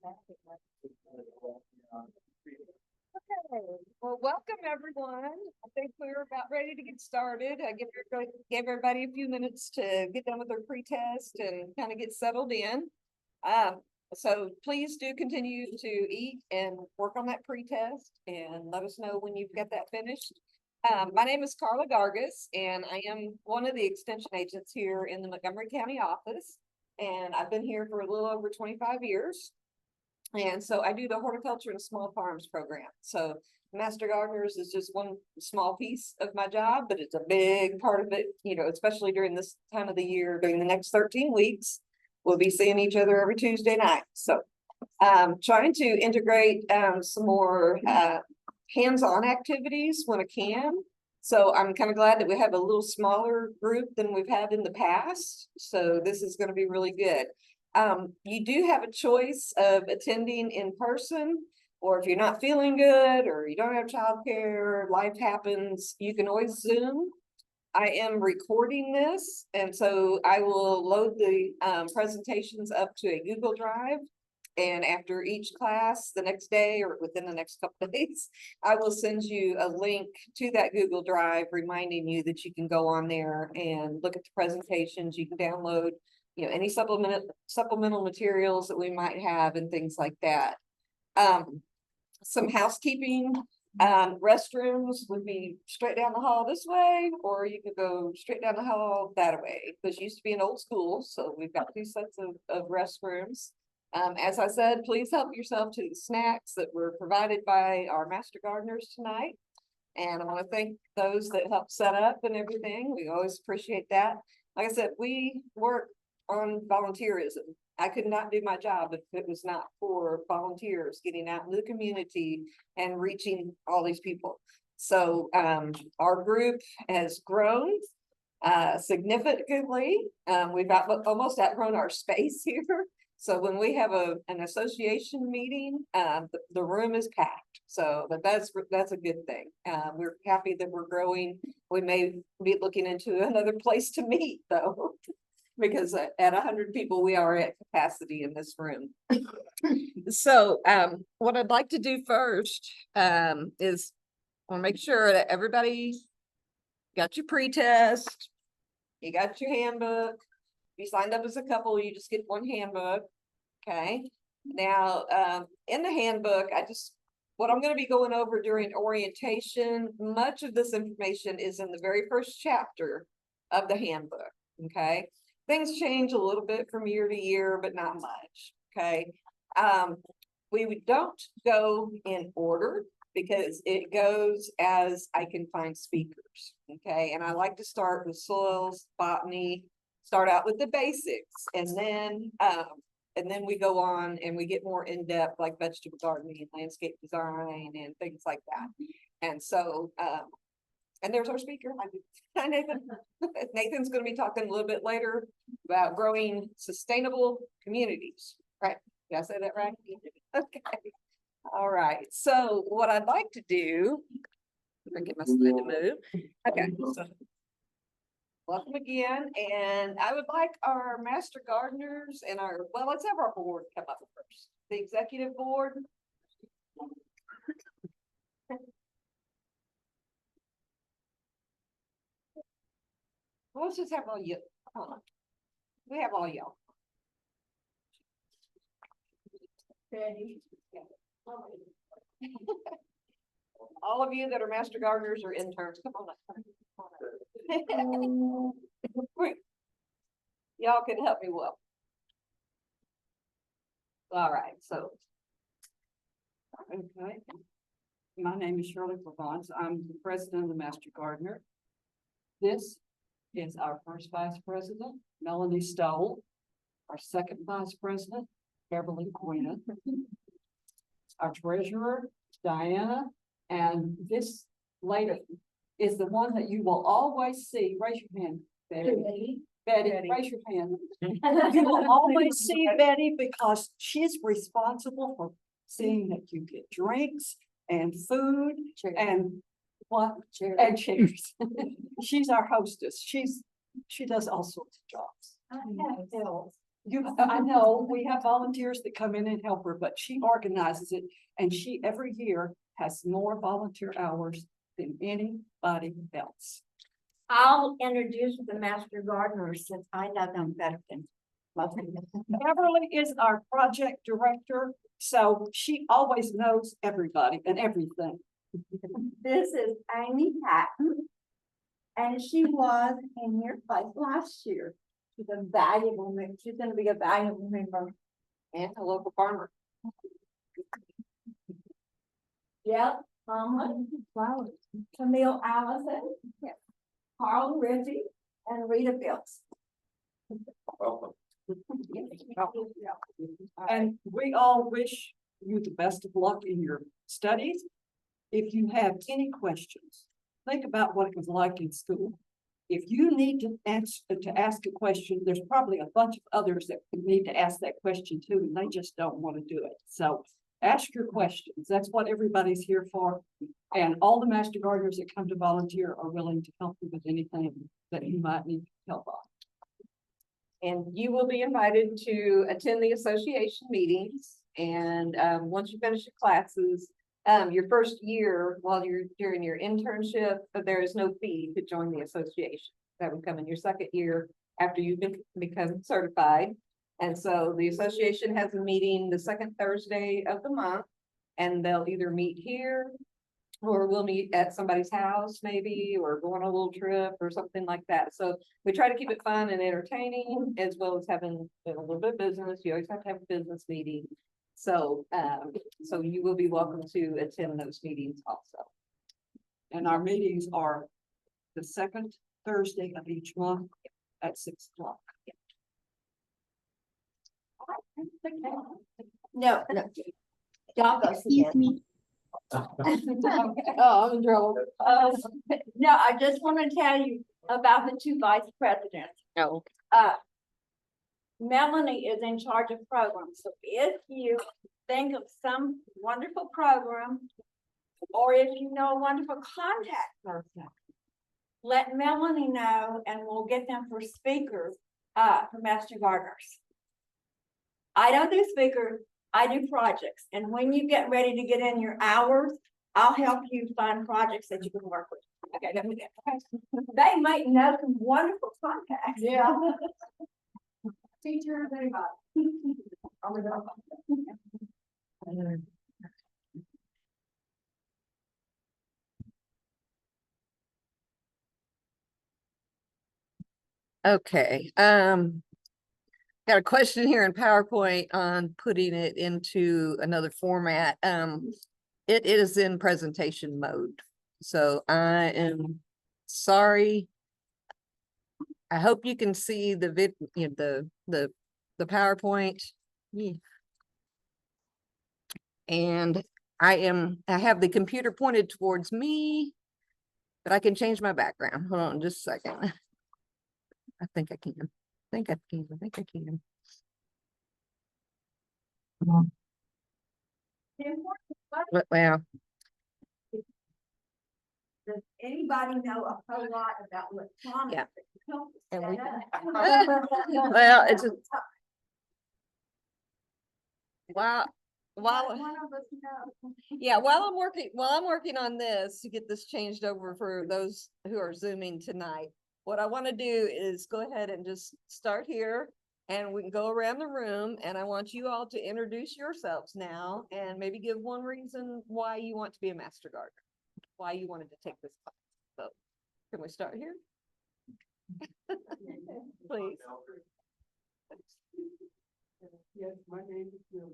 Okay, well, welcome everyone. I think we're about ready to get started. I gave everybody a few minutes to get done with their pre-test and kind of get settled in. Um, so please do continue to eat and work on that pre-test and let us know when you've got that finished. My name is Carla Gargas, and I am one of the extension agents here in the Montgomery County office. And I've been here for a little over 25 years. And so I do the horticulture and small farms program. So Master Gardeners is just one small piece of my job, but it's a big part of it, especially during this time of the year, during the next 13 weeks. We'll be seeing each other every Tuesday night. So trying to integrate some more hands-on activities when I can. So I'm kind of glad that we have a little smaller group than we've had in the past. So this is going to be really good. You do have a choice of attending in person, or if you're not feeling good or you don't have childcare, life happens, you can always Zoom. I am recording this, and so I will load the presentations up to a Google Drive. And after each class the next day or within the next couple of days, I will send you a link to that Google Drive reminding you that you can go on there and look at the presentations. You can download any supplemental materials that we might have and things like that. Some housekeeping, restrooms would be straight down the hall this way, or you could go straight down the hall that way, because used to be an old school. So we've got 2 sets of restrooms. As I said, please help yourself to the snacks that were provided by our Master Gardeners tonight. And I want to thank those that helped set up and everything. We always appreciate that. Like I said, we work on volunteerism. I could not do my job if it was not for volunteers getting out in the community and reaching all these people. So our group has grown significantly. We've almost outgrown our space here. So when we have an association meeting, the room is packed. So that's a good thing. We're happy that we're growing. We may be looking into another place to meet though. Because at 100 people, we are at capacity in this room. So what I'd like to do first is I want to make sure that everybody got your pre-test, you got your handbook. If you signed up as a couple, you just get one handbook. Okay. Now, in the handbook, what I'm going to be going over during orientation, much of this information is in the very first chapter of the handbook. Okay. Things change a little bit from year to year, but not much. Okay. We don't go in order because it goes as I can find speakers. Okay. And I like to start with soils, botany, start out with the basics, and then we go on and we get more in depth, like vegetable gardening and landscape design and things like that. And so, and there's our speaker. Hi, Nathan. Nathan's going to be talking a little bit later about growing sustainable communities. Right? Did I say that right? Okay. All right. So what I'd like to do, if I get my slide to move. Okay. So, welcome again. And I would like our Master Gardeners and let's have our board come up first. The executive board. Let's just have all you. We have all y'all. All of you that are Master Gardeners or interns, come on up. Y'all can help me well. All right, so. Okay. My name is Shirley Provence. I'm the president of the Master Gardener. This is our first vice president, Melanie Stoll. Our second vice president, Beverly Quinn. Our treasurer, Diana. And this lady is the one that you will always see. Raise your hand, Betty. Betty, raise your hand. You will always see Betty because she's responsible for seeing that you get drinks and food and what and chairs. She's our hostess. She does all sorts of jobs. I know, we have volunteers that come in and help her, but she organizes it, and she every year has more volunteer hours than anybody else. I'll introduce the master gardeners since I know them better than most of them. Beverly is our project director, so she always knows everybody and everything. This is Amy Patton. And she was in your place last year. She's a valuable member. She's gonna be a valuable member. And a local farmer. Yep. Flowers. Camille Allison. Yes. Carl Rizzi and Rita Bills. Welcome. And we all wish you the best of luck in your studies. If you have any questions, think about what it was like in school. If you need to ask a question, there's probably a bunch of others that need to ask that question too, and they just don't want to do it. So ask your questions. That's what everybody's here for. And all the master gardeners that come to volunteer are willing to help you with anything that you might need help on. And you will be invited to attend the association meetings. And once you finish your classes, your first year while you're during your internship, there is no fee to join the association. That would come in your second year after you've become certified. And so the association has a meeting the second Thursday of the month, and they'll either meet here or we'll meet at somebody's house maybe, or go on a little trip or something like that. So we try to keep it fun and entertaining as well as having a little bit of business. You always have to have a business meeting. So, so you will be welcome to attend those meetings also. And our meetings are the second Thursday of each month at 6 o'clock. No, no. Y'all go see it. Oh, I'm in trouble. No, I just want to tell you about the two vice presidents. No. Melanie is in charge of programs, so if you think of some wonderful program, or if you know a wonderful contact person, let Melanie know and we'll get them for speakers, for Master Gardeners. I don't do speakers, I do projects, and when you get ready to get in your hours, I'll help you find projects that you can work with. Okay, they might know some wonderful contacts. Yeah. Teachers, anybody. Okay, got a question here in PowerPoint on putting it into another format. It is in presentation mode, so I am sorry. I hope you can see the the PowerPoint. Yeah. And I have the computer pointed towards me, but I can change my background. Hold on just a second. I think I can. I think I can. I think I can. Well, Does anybody know a whole lot about electronics? Yeah. that can help us And we- set up? well, it's a, while Let one of us know. yeah, while I'm working on this to get this changed over for those who are Zooming tonight, what I want to do is go ahead and just start here and we can go around the room, and I want you all to introduce yourselves now and maybe give one reason why you want to be a master gardener, why you wanted to take this class. So can we start here? Please. Yes, my name is Bill.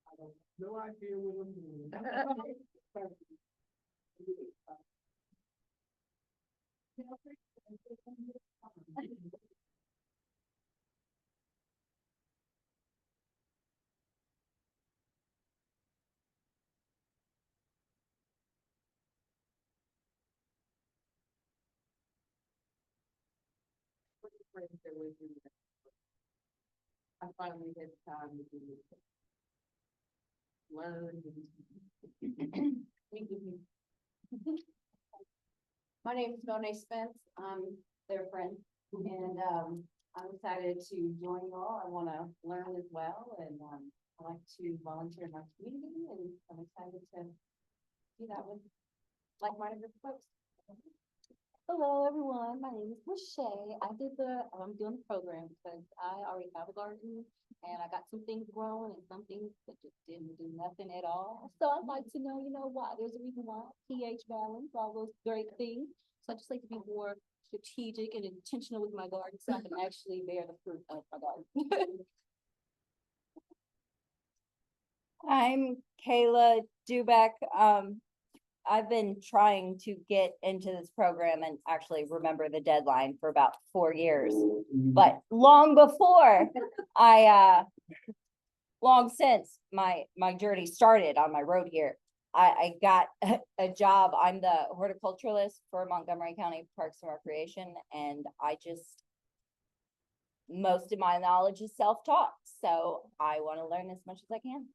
I have no idea what I'm doing. I finally had time to do it. Learn. My name is Monet Spence. I'm their friend, and I'm excited to join you all. I want to learn as well, and I like to volunteer in my community, and I'm excited to do that with like-minded folks. Hello, everyone. My name is Lachey. I'm doing the program because I already have a garden and I got some things growing and some things that just didn't do nothing at all. So I'd like to know, why there's a reason why pH balance, all those great things. So I just like to be more strategic and intentional with my garden so I can actually bear the fruit of my garden. I'm Kayla Dubek. I've been trying to get into this program and actually remember the deadline for about 4 years. But long before long since my journey started on my road here, I got a job. I'm the horticulturalist for Montgomery County Parks and Recreation, and most of my knowledge is self-taught. So I want to learn as much as I can.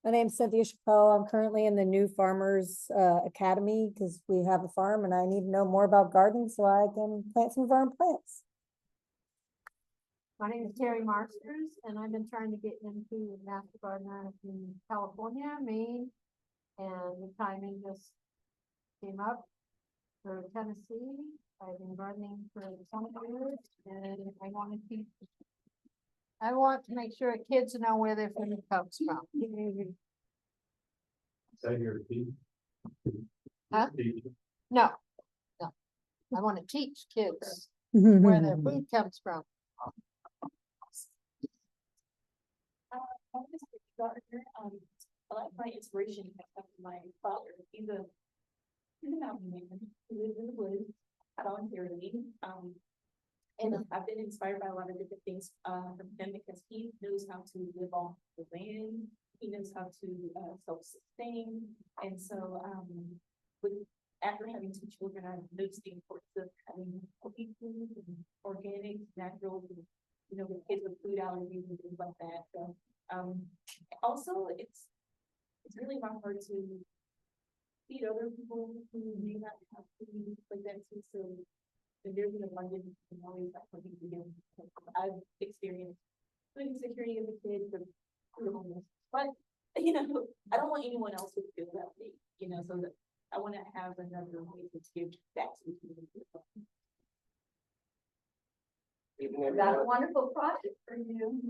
My name's Cynthia Chappelle. I'm currently in the New Farmers Academy because we have a farm and I need to know more about gardens so I can plant some farm plants. My name is Terry Marsters, and I've been trying to get into Master Gardener in California, Maine, and the timing just came up for Tennessee. I've been gardening for some years, and I want to teach. I want to make sure kids know where their food comes from. Say your team. Huh? No, no. I want to teach kids where their food comes from. I'm just a gardener. A lot of my inspiration has come from my father. He's a mountain man who lives in the woods, voluntarily. And I've been inspired by a lot of different things from him because he knows how to live off the land. He knows how to self-sustain. And so after having 2 children, I've noticed the importance of having healthy food and organic, natural, with kids with food allergies and things like that. So also it's really my heart to feed other people who may not have food like that too. So when there's an abundance, you can always have something to do. I've experienced food insecurity as a kid for homeless, but I don't want anyone else to feel that way, so that I want to have another way to give back to the community. Got a wonderful project for you.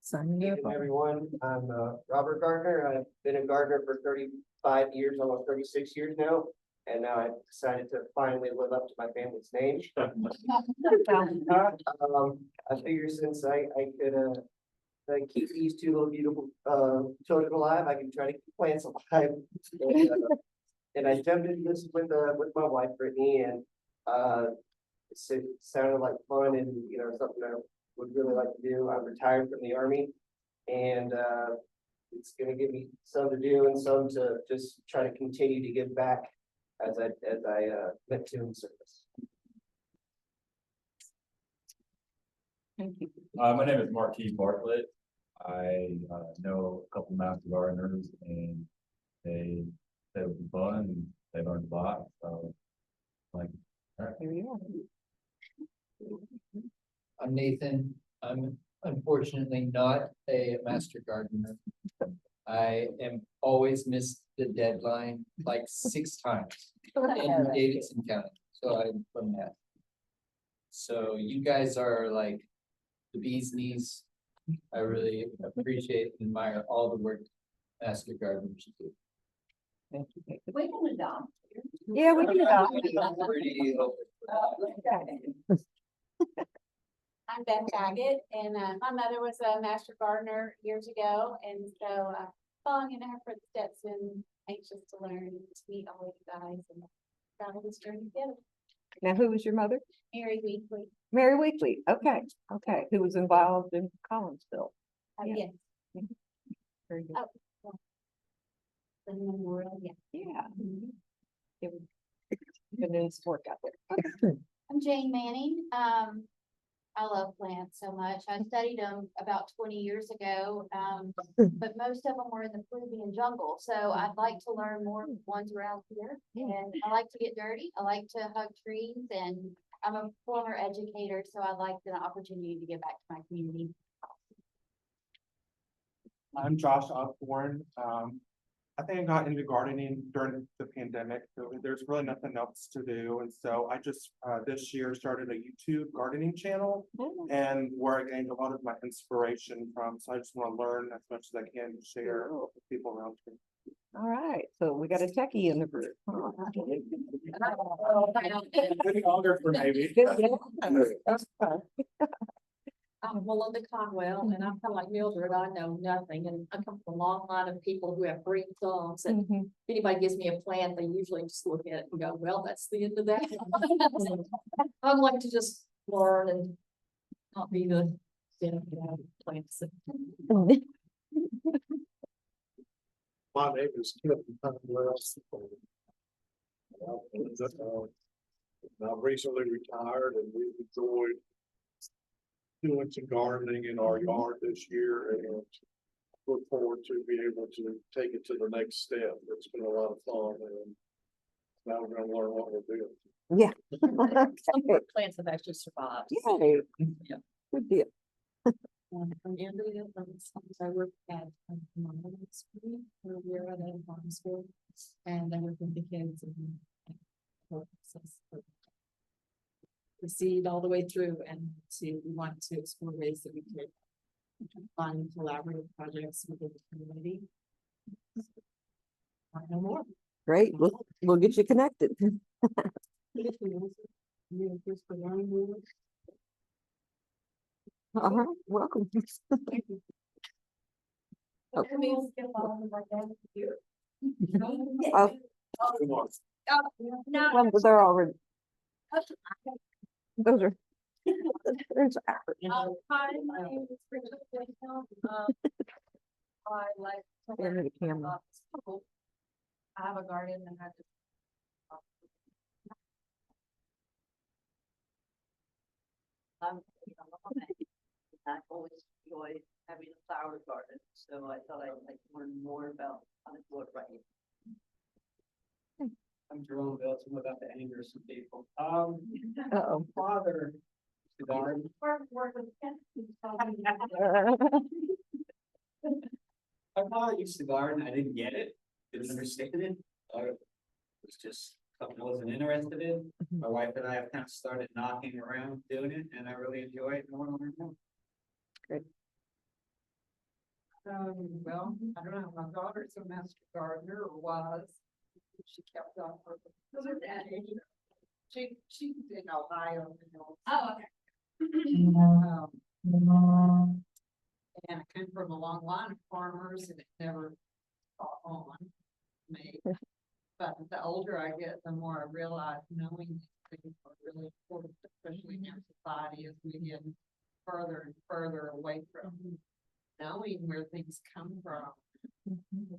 Signing up. Evening, everyone. I'm Robert Gardner. I've been a gardener for 35 years, almost 36 years now. And now I've decided to finally live up to my family's name. I figure since I could keep these 2 little beautiful children alive, I can try to keep plants alive. And I jumped into this with my wife Brittany, and it sounded like fun and something I would really like to do. I'm retired from the Army, and it's going to give me some to do and some to just try to continue to give back as I went to in service. Thank you. My name is Marquis Bartlett. I know a couple master gardeners, and they said it would be fun, and they learned a lot. So, Here you are. I'm Nathan. I'm unfortunately not a master gardener. I am always missed the deadline like 6 times in Davidson County. So I'm from that. So you guys are like the bee's knees. I really appreciate and admire all the work master gardeners do. Thank you. We can adopt. Yeah, we can adopt. Pretty open. I'm Beth Daggett, and my mother was a master gardener years ago, and so following in her footsteps and anxious to learn and to meet all of you guys and travel this journey together. Now, who was your mother? Mary Weekly. Mary Weekly. Okay. Who was involved in Collinsville? Yeah. Yes. Very good. Oh, the memorial, yeah. Yeah. It was good news work out there. Okay. I'm Jane Manning. I love plants so much. I studied them about 20 years ago. But most of them were in the Peruvian jungle. So I'd like to learn more of the ones around here. And I like to get dirty. I like to hug trees, and I'm a former educator, so I like the opportunity to give back to my community. I'm Josh Osborne. I think I got into gardening during the pandemic, so there's really nothing else to do. And so I just, this year started a YouTube gardening channel and where I gained a lot of my inspiration from. So I just want to learn as much as I can to share with people around me. All right, so we got a techie in the group. Photographer, maybe. That's fun. I'm Melinda Conwell, and I'm kind of like Mildred, I know nothing, and I come from a long line of people who have great thumbs, and if anybody gives me a plant, they usually just look at it and go, well, that's the end of that. I'd like to just learn and not be the, plants. My name is Kevin Conwell. I've recently retired and we've enjoyed doing some gardening in our yard this year and look forward to be able to take it to the next step. It's been a lot of fun and now we're gonna learn what we're doing. Yeah. Some of our plants have actually survived. Yay. Yeah. Good deal. From Andrea, I work at Monument School, where we're at a farm school, and I work with the kids and proceed all the way through and we want to explore ways that we could fund collaborative projects within the community. No more. Great, we'll get you connected. Welcome. No. They're already. Those are. There's Hi, my name is Bridget Whitfield. I like. to Hand me the learn camera. about school. I have a garden and I just. I've always enjoyed having a flower garden, so I thought I'd like to learn more about how to do it right. I'm Jerome Bills, I'm about to anger some people. Uh-oh. Father, the garden. Work with kids. My father used to garden, I didn't get it, didn't understand it. It was just something I wasn't interested in. My wife and I have kind of started knocking around doing it, and I really enjoy it and I want to learn more. Well, I don't know, my daughter's a master gardener or was. She kept on her. She's in Ohio, you know. Oh, okay. And I came from a long line of farmers and it never caught on me. But the older I get, the more I realize knowing these things are really important, especially in our society as we get further and further away from knowing where things come from,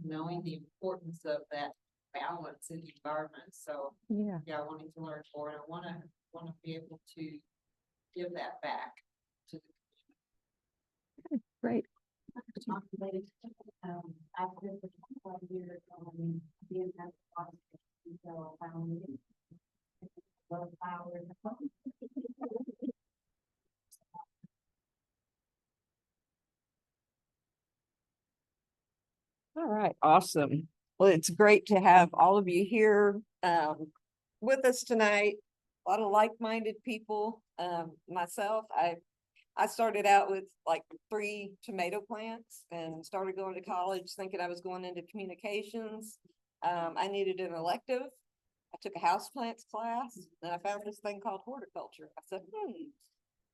knowing the importance of that balance in the environment. So Yeah. wanting to learn more, and I want to be able to give that back to the Great. After the 5 years, being at the so I found love flowers. All right, awesome. Well, it's great to have all of you here with us tonight. A lot of like-minded people. Myself, I started out with like 3 tomato plants and started going to college thinking I was going into communications. I needed an elective. I took a houseplants class, and I found this thing called horticulture. I said,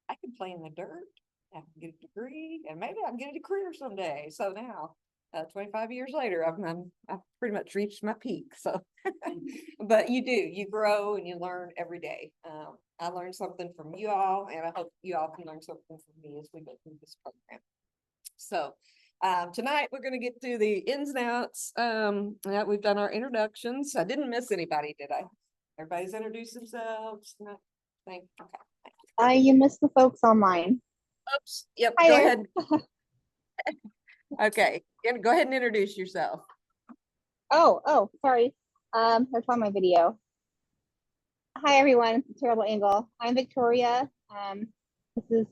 I can play in the dirt, I can get a degree, and maybe I can get a career someday. So now, 25 years later, I've pretty much reached my peak. So, but you grow and you learn every day. I learned something from you all, and I hope you all can learn something from me as we go through this program. So, tonight we're going to get through the ins and outs. We've done our introductions. I didn't miss anybody, did I? Everybody's introduced themselves. Okay. You missed the folks online. Oops, yep, Hi go there. ahead. Okay, go ahead and introduce yourself. Oh, sorry. That's on my video. Hi everyone, it's a terrible angle. I'm Victoria. This is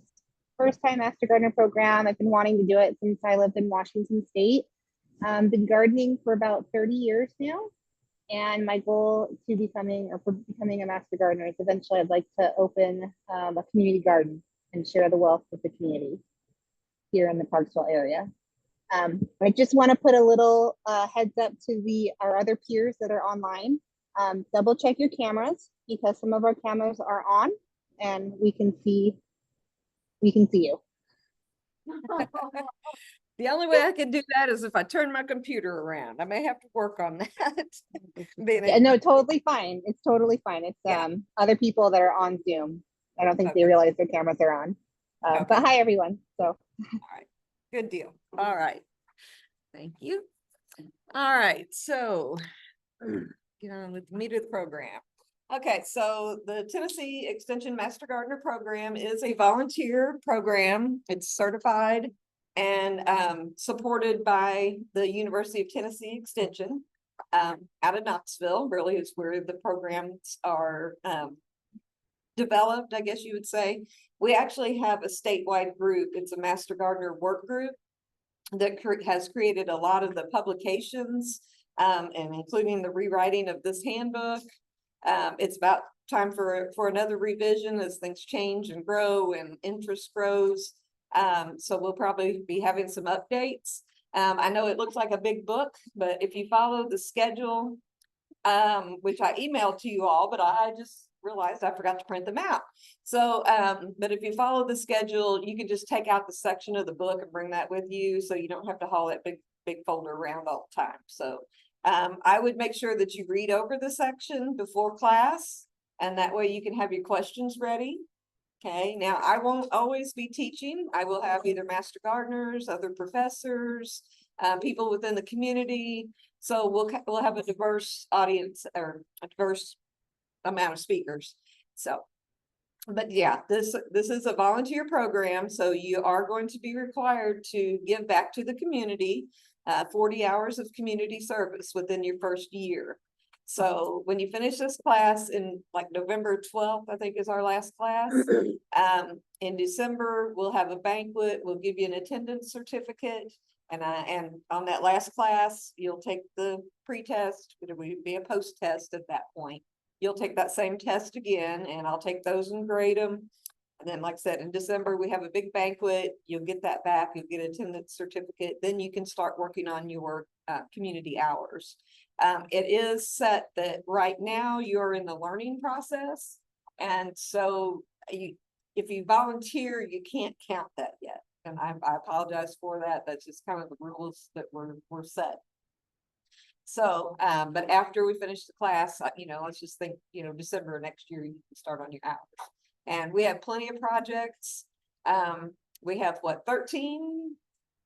first time Master Gardener program. I've been wanting to do it since I lived in Washington State. Been gardening for about 30 years now. And my goal to becoming a Master Gardener is eventually I'd like to open a community garden and share the wealth with the community here in the Parksville area. I just want to put a little heads up to our other peers that are online. Double check your cameras because some of our cameras are on and we can see you. The only way I can do that is if I turn my computer around. I may have to work on that. Yeah, no, totally fine. It's totally fine. It's other people that are on Zoom. I don't think they realize their cameras are on. But hi everyone. So all right, good deal. All right, thank you. All right, so get on with the meat of the program. Okay, so the Tennessee Extension Master Gardener program is a volunteer program. It's certified and supported by the University of Tennessee Extension out of Knoxville. Really is where the programs are developed, I guess you would say. We actually have a statewide group. It's a Master Gardener work group that has created a lot of the publications and including the rewriting of this handbook. It's about time for another revision as things change and grow and interest grows. So we'll probably be having some updates. I know it looks like a big book, but if you follow the schedule, which I emailed to you all, but I just realized I forgot to print them out. So, but if you follow the schedule, you can just take out the section of the book and bring that with you. So you don't have to haul that big folder around all the time. So I would make sure that you read over the section before class, and that way you can have your questions ready. Okay, now I won't always be teaching. I will have either Master Gardeners, other professors, people within the community. So we'll have a diverse audience or a diverse amount of speakers. So, but yeah, this is a volunteer program. So you are going to be required to give back to the community 40 hours of community service within your first year. So when you finish this class in like November 12th, I think is our last class. In December, we'll have a banquet. We'll give you an attendance certificate. And on that last class, you'll take the pre-test. It will be a post-test at that point. You'll take that same test again, and I'll take those and grade them. And then, like I said, in December, we have a big banquet. You'll get that back. You'll get an attendance certificate. Then you can start working on your community hours. It is set that right now you're in the learning process. And so if you volunteer, you can't count that yet. And I apologize for that. That's just kind of the rules that were set. So, but after we finish the class, let's just think, December next year, you can start on your hours. And we have plenty of projects. We have 13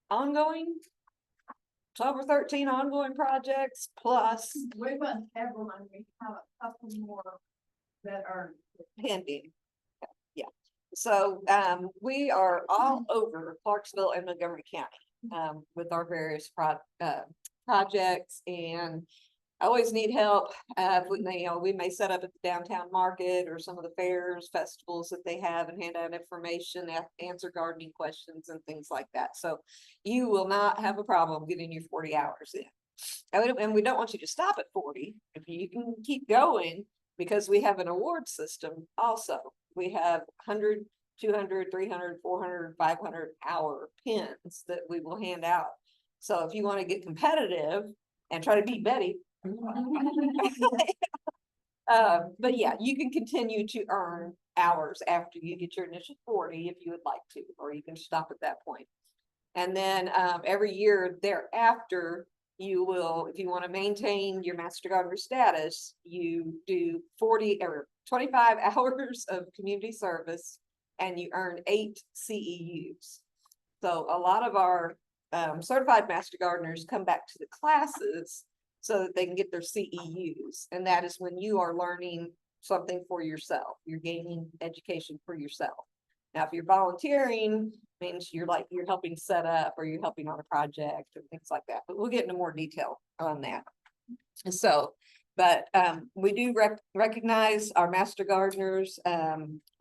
ongoing, 12 or 13 ongoing projects plus. We must have one, we have a couple more that are pending. Yeah. So, we are all over Clarksville and Montgomery County, with our various projects, and I always need help. We may set up at the downtown market or some of the fairs, festivals that they have, and hand out information, answer gardening questions and things like that. So you will not have a problem getting your 40 hours in. And we don't want you to stop at 40. If you can keep going, because we have an award system also. We have 100, 200, 300, 400, 500 hour pins that we will hand out. So if you want to get competitive and try to beat Betty, but yeah, you can continue to earn hours after you get your initial 40 if you would like to, or you can stop at that point. And then every year thereafter, you will, if you want to maintain your Master Gardener status, you do 40 or 25 hours of community service and you earn 8 CEUs. So a lot of our certified Master Gardeners come back to the classes so that they can get their CEUs. And that is when you are learning something for yourself. You're gaining education for yourself. Now, if you're volunteering, means you're helping set up or you're helping on a project or things like that, but we'll get into more detail on that. So, but we do recognize our Master Gardeners,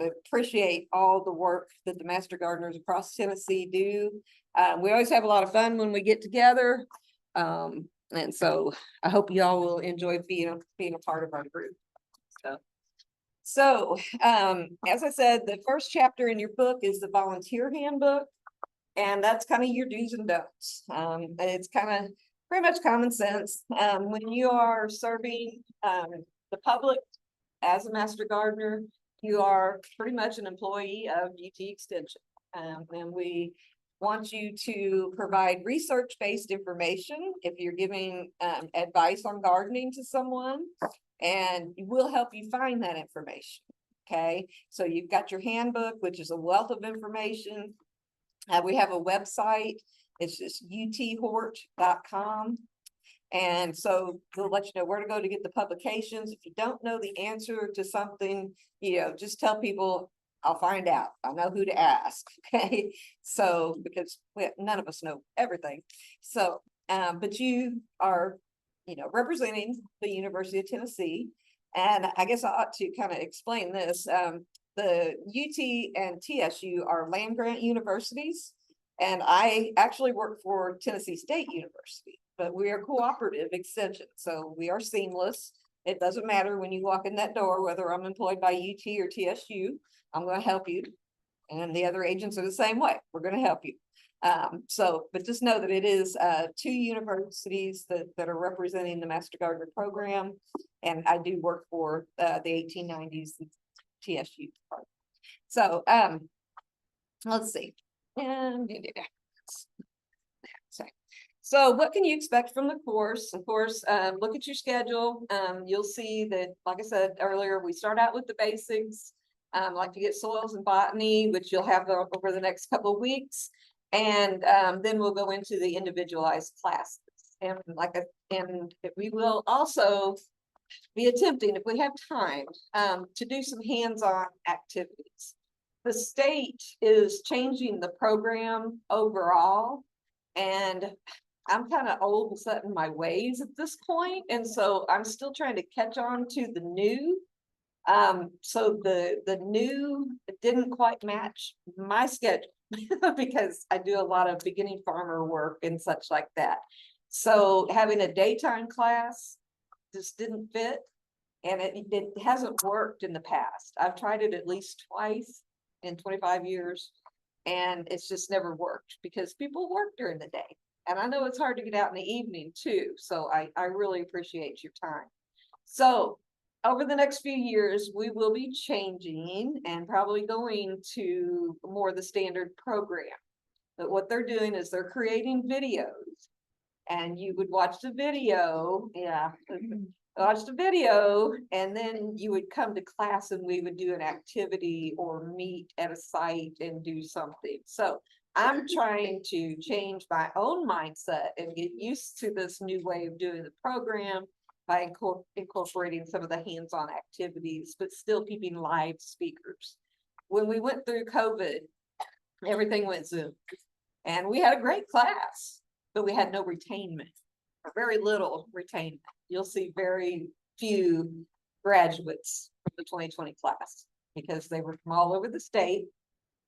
appreciate all the work that the Master Gardeners across Tennessee do. We always have a lot of fun when we get together. And so I hope you all will enjoy being a part of our group. So, as I said, the first chapter in your book is the volunteer handbook, and that's kind of your do's and don'ts. It's kind of pretty much common sense. When you are serving the public as a Master Gardener, you are pretty much an employee of UT Extension. And we want you to provide research-based information if you're giving advice on gardening to someone, and we'll help you find that information. Okay, so you've got your handbook, which is a wealth of information. We have a website. It's just uthort.com. And so we'll let you know where to go to get the publications. If you don't know the answer to something, just tell people, I'll find out. I know who to ask. Okay. So, because none of us know everything. So, but you are, representing the University of Tennessee. And I guess I ought to kind of explain this. The UT and TSU are land grant universities. And I actually work for Tennessee State University, but we are cooperative extension. So we are seamless. It doesn't matter when you walk in that door, whether I'm employed by UT or TSU, I'm going to help you. And the other agents are the same way. We're going to help you. But just know that it is 2 universities that are representing the Master Gardener program. And I do work for the 1890s TSU department. So let's see. So what can you expect from the course? Of course, look at your schedule. You'll see that, like I said earlier, we start out with the basics. Like to get soils and botany, which you'll have over the next couple of weeks. And then we'll go into the individualized classes. And we will also be attempting, if we have time, to do some hands-on activities. The state is changing the program overall, and I'm kind of old and set in my ways at this point, and so I'm still trying to catch on to the new. So the new didn't quite match my schedule because I do a lot of beginning farmer work and such like that. So having a daytime class just didn't fit, and it hasn't worked in the past. I've tried it at least twice in 25 years, and it's just never worked because people work during the day. And I know it's hard to get out in the evening too. So I really appreciate your time. So over the next few years, we will be changing and probably going to more the standard program. But what they're doing is they're creating videos, and you would watch the video. Watch the video, and then you would come to class and we would do an activity or meet at a site and do something. So I'm trying to change my own mindset and get used to this new way of doing the program by incorporating some of the hands-on activities, but still keeping live speakers. When we went through COVID, everything went Zoom, and we had a great class, but we had no retainment, or very little retainment. You'll see very few graduates from the 2020 class because they were from all over the state.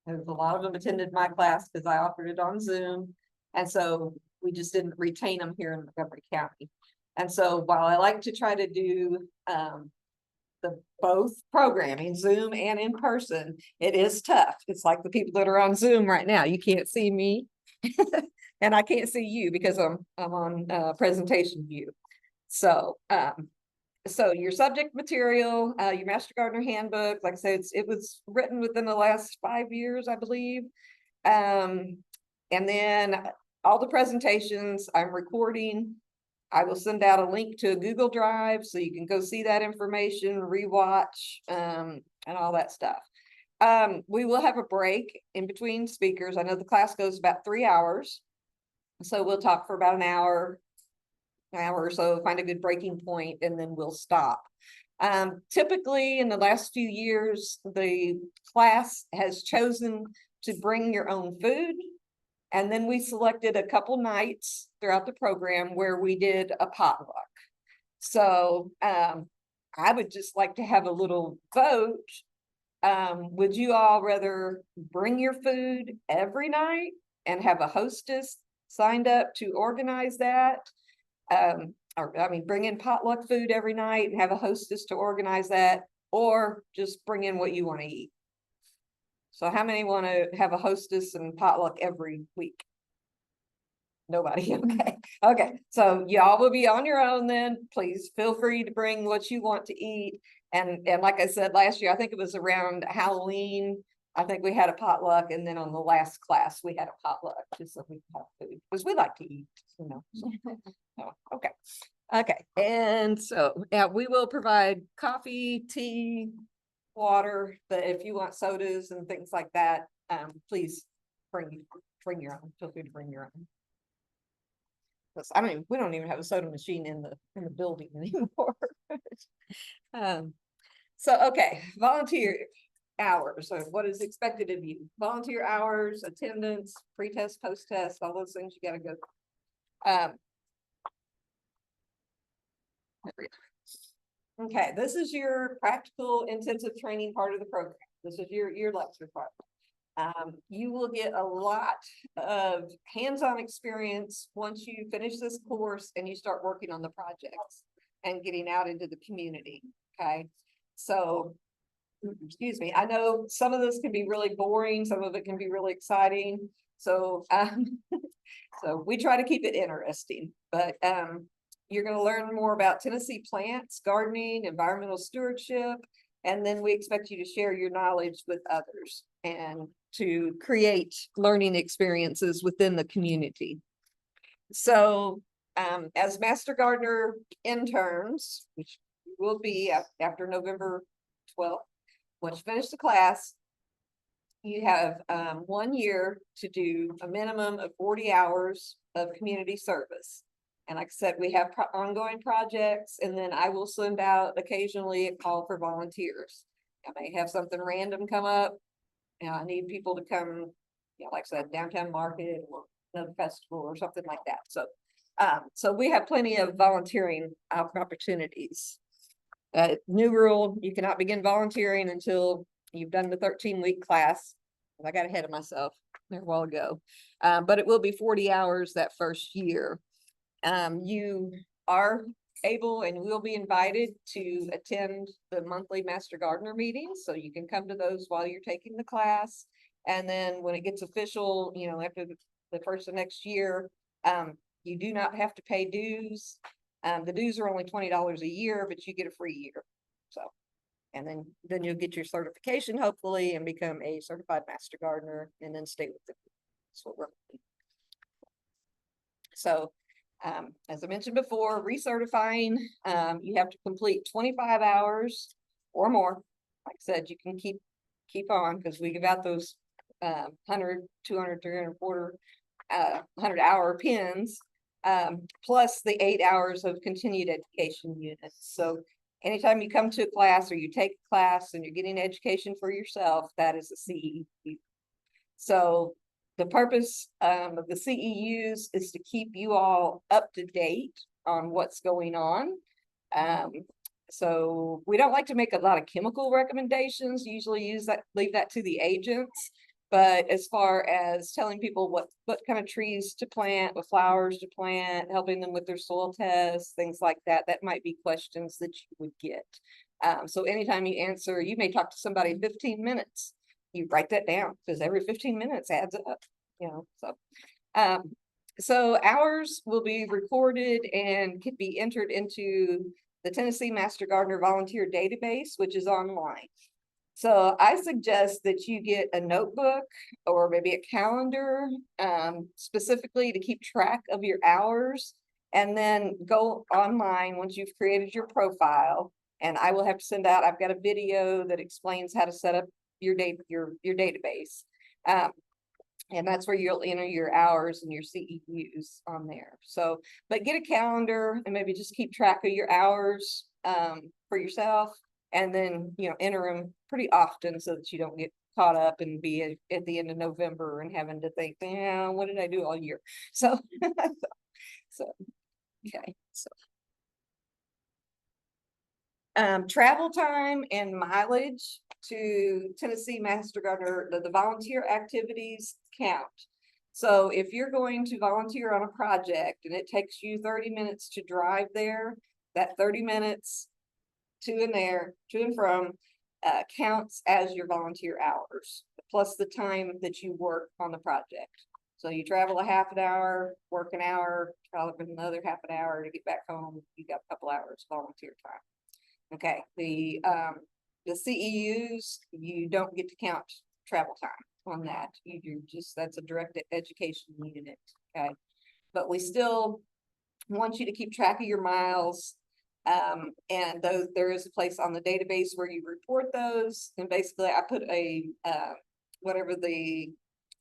There's a lot of them attended my class because I offered it on Zoom. And so we just didn't retain them here in Montgomery County. And so while I like to try to do the both programming, Zoom and in person, it is tough. It's like the people that are on Zoom right now. You can't see me and I can't see you because I'm on presentation view. So, so your subject material, your Master Gardener handbook, like I said, it was written within the last 5 years, I believe. And then all the presentations I'm recording, I will send out a link to a Google Drive so you can go see that information, rewatch, and all that stuff. We will have a break in between speakers. I know the class goes about 3 hours. So we'll talk for about an hour or so, find a good breaking point, and then we'll stop. Typically, in the last few years, the class has chosen to bring your own food. And then we selected a couple nights throughout the program where we did a potluck. So, I would just like to have a little vote. Would you all rather bring your food every night and have a hostess signed up to organize that? Or, I mean, bring in potluck food every night and have a hostess to organize that, or just bring in what you want to eat. So how many want to have a hostess and potluck every week? Nobody, okay, okay, so y'all will be on your own then. Please feel free to bring what you want to eat. And like I said, last year, I think it was around Halloween, I think we had a potluck, and then on the last class, we had a potluck, just so we could have food, because we like to eat, you know. So, okay, okay, and so, yeah, we will provide coffee, tea, water, but if you want sodas and things like that, please bring your own, feel free to bring your own. We don't even have a soda machine in the building anymore. So, okay, volunteer hours, so what is expected of you? Volunteer hours, attendance, pre-test, post-test, all those things you gotta go. Okay, this is your practical intensive training part of the program. This is your lecture part. You will get a lot of hands-on experience once you finish this course and you start working on the projects and getting out into the community, okay? So, excuse me, I know some of this can be really boring, some of it can be really exciting. So, so we try to keep it interesting, but you're gonna learn more about Tennessee plants, gardening, environmental stewardship, and then we expect you to share your knowledge with others and to create learning experiences within the community. So, as Master Gardener interns, which will be after November 12th, once you finish the class, you have 1 year to do a minimum of 40 hours of community service. And like I said, we have ongoing projects, and then I will send out occasionally a call for volunteers. I may have something random come up, and I need people to come, you know, like I said, downtown market or another festival or something like that. So, so we have plenty of volunteering opportunities. New rule, you cannot begin volunteering until you've done the 13-week class. I got ahead of myself there a while ago, but it will be 40 hours that first year. You are able and will be invited to attend the monthly Master Gardener meetings, so you can come to those while you're taking the class. And then when it gets official, you know, after the first of next year, you do not have to pay dues. The dues are only $20 a year, but you get a free year. So, and then you'll get your certification hopefully and become a certified Master Gardener and then stay with them. That's what we're doing. So, as I mentioned before, recertifying, you have to complete 25 hours or more. Like I said, you can keep on, because we give out those 100, 200, 300, 100-hour pins, plus the 8 hours of continued education units. So anytime you come to a class or you take a class and you're getting education for yourself, that is a CEU. So the purpose of the CEUs is to keep you all up to date on what's going on. So we don't like to make a lot of chemical recommendations, usually leave that to the agents. But as far as telling people what kind of trees to plant, what flowers to plant, helping them with their soil tests, things like that, that might be questions that you would get. So anytime you answer, you may talk to somebody in 15 minutes. You write that down, because every 15 minutes adds up, you know, so. So hours will be recorded and can be entered into the Tennessee Master Gardener Volunteer Database, which is online. So I suggest that you get a notebook or maybe a calendar, specifically to keep track of your hours, and then go online once you've created your profile. And I will have to send out, I've got a video that explains how to set up your database. And that's where you'll enter your hours and your CEUs on there. So, but get a calendar and maybe just keep track of your hours for yourself. And then, enter them pretty often so that you don't get caught up and be at the end of November and having to think, yeah, what did I do all year? So, okay, so. Travel time and mileage to Tennessee Master Gardener, the volunteer activities count. So if you're going to volunteer on a project and it takes you 30 minutes to drive there, that 30 minutes to and from, counts as your volunteer hours, plus the time that you work on the project. So you travel a half an hour, work an hour, travel another half an hour to get back home, you got a couple hours volunteer time. Okay, the CEUs, you don't get to count travel time on that. You do that's a direct education unit, okay? But we still want you to keep track of your miles. And there is a place on the database where you report those. And basically I put whatever the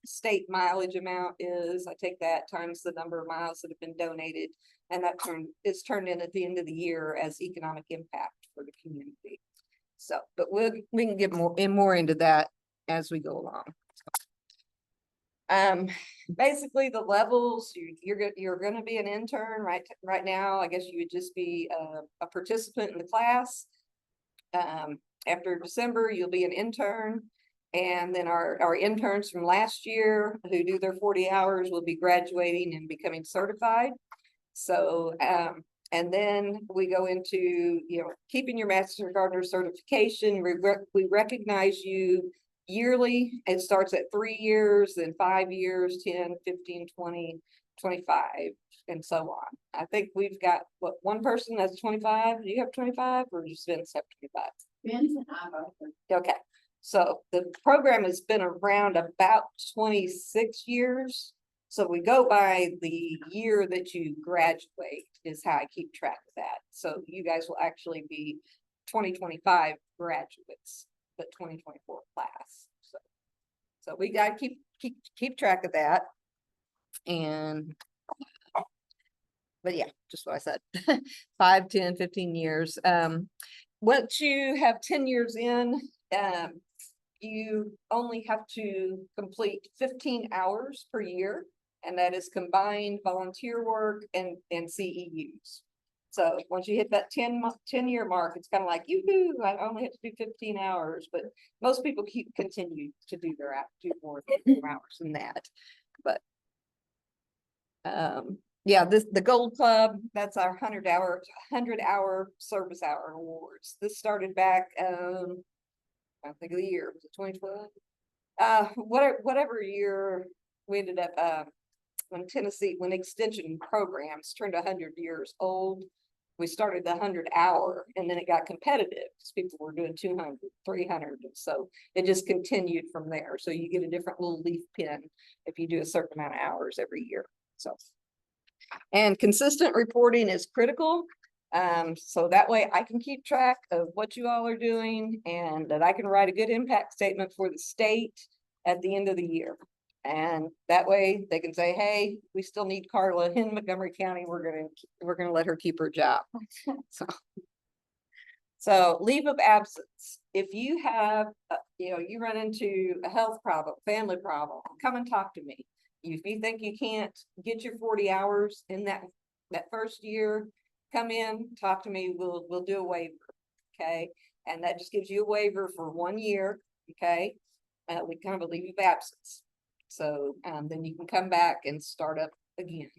state mileage amount is, I take that times the number of miles that have been donated, and that is turned in at the end of the year as economic impact for the community. So, but we can get more into that as we go along. Basically the levels, you're going to be an intern right now. I guess you would just be a participant in the class. After December, you'll be an intern. And then our interns from last year who do their 40 hours will be graduating and becoming certified. So, and then we go into, keeping your Master Gardener certification. We recognize you yearly. It starts at 3 years, then 5 years, 10, 15, 20, 25, and so on. I think we've got, one person that's 25? Do you have 25 or just Vince have 25? Vince and I both. Okay. So the program has been around about 26 years. So we go by the year that you graduate is how I keep track of that. So you guys will actually be 2025 graduates, but 2024 class. So we got to keep track of that. And but yeah, just what I said, 5, 10, 15 years. Once you have 10 years in, you only have to complete 15 hours per year, and that is combined volunteer work and CEUs. So once you hit that 10-year mark, it's kind of like, yoo-hoo, I only have to do 15 hours, but most people continue to do more hours than that. But yeah, the Gold Club, that's our 100-hour service hour awards. This started back, I think of the year, was it 2012? Whatever year we ended up, when extension programs turned 100 years old, we started the 100-hour, and then it got competitive because people were doing 200, 300. And so it just continued from there. So you get a different little leaf pin if you do a certain amount of hours every year. So, and consistent reporting is critical. So that way I can keep track of what you all are doing, and that I can write a good impact statement for the state at the end of the year. And that way they can say, hey, we still need Carla in Montgomery County. We're gonna let her keep her job. So leave of absence. If you have, you run into a health problem, family problem, come and talk to me. If you think you can't get your 40 hours in that first year, come in, talk to me. We'll do a waiver. Okay. And that just gives you a waiver for 1 year. Okay. We kind of a leave of absence. So, then you can come back and start up again.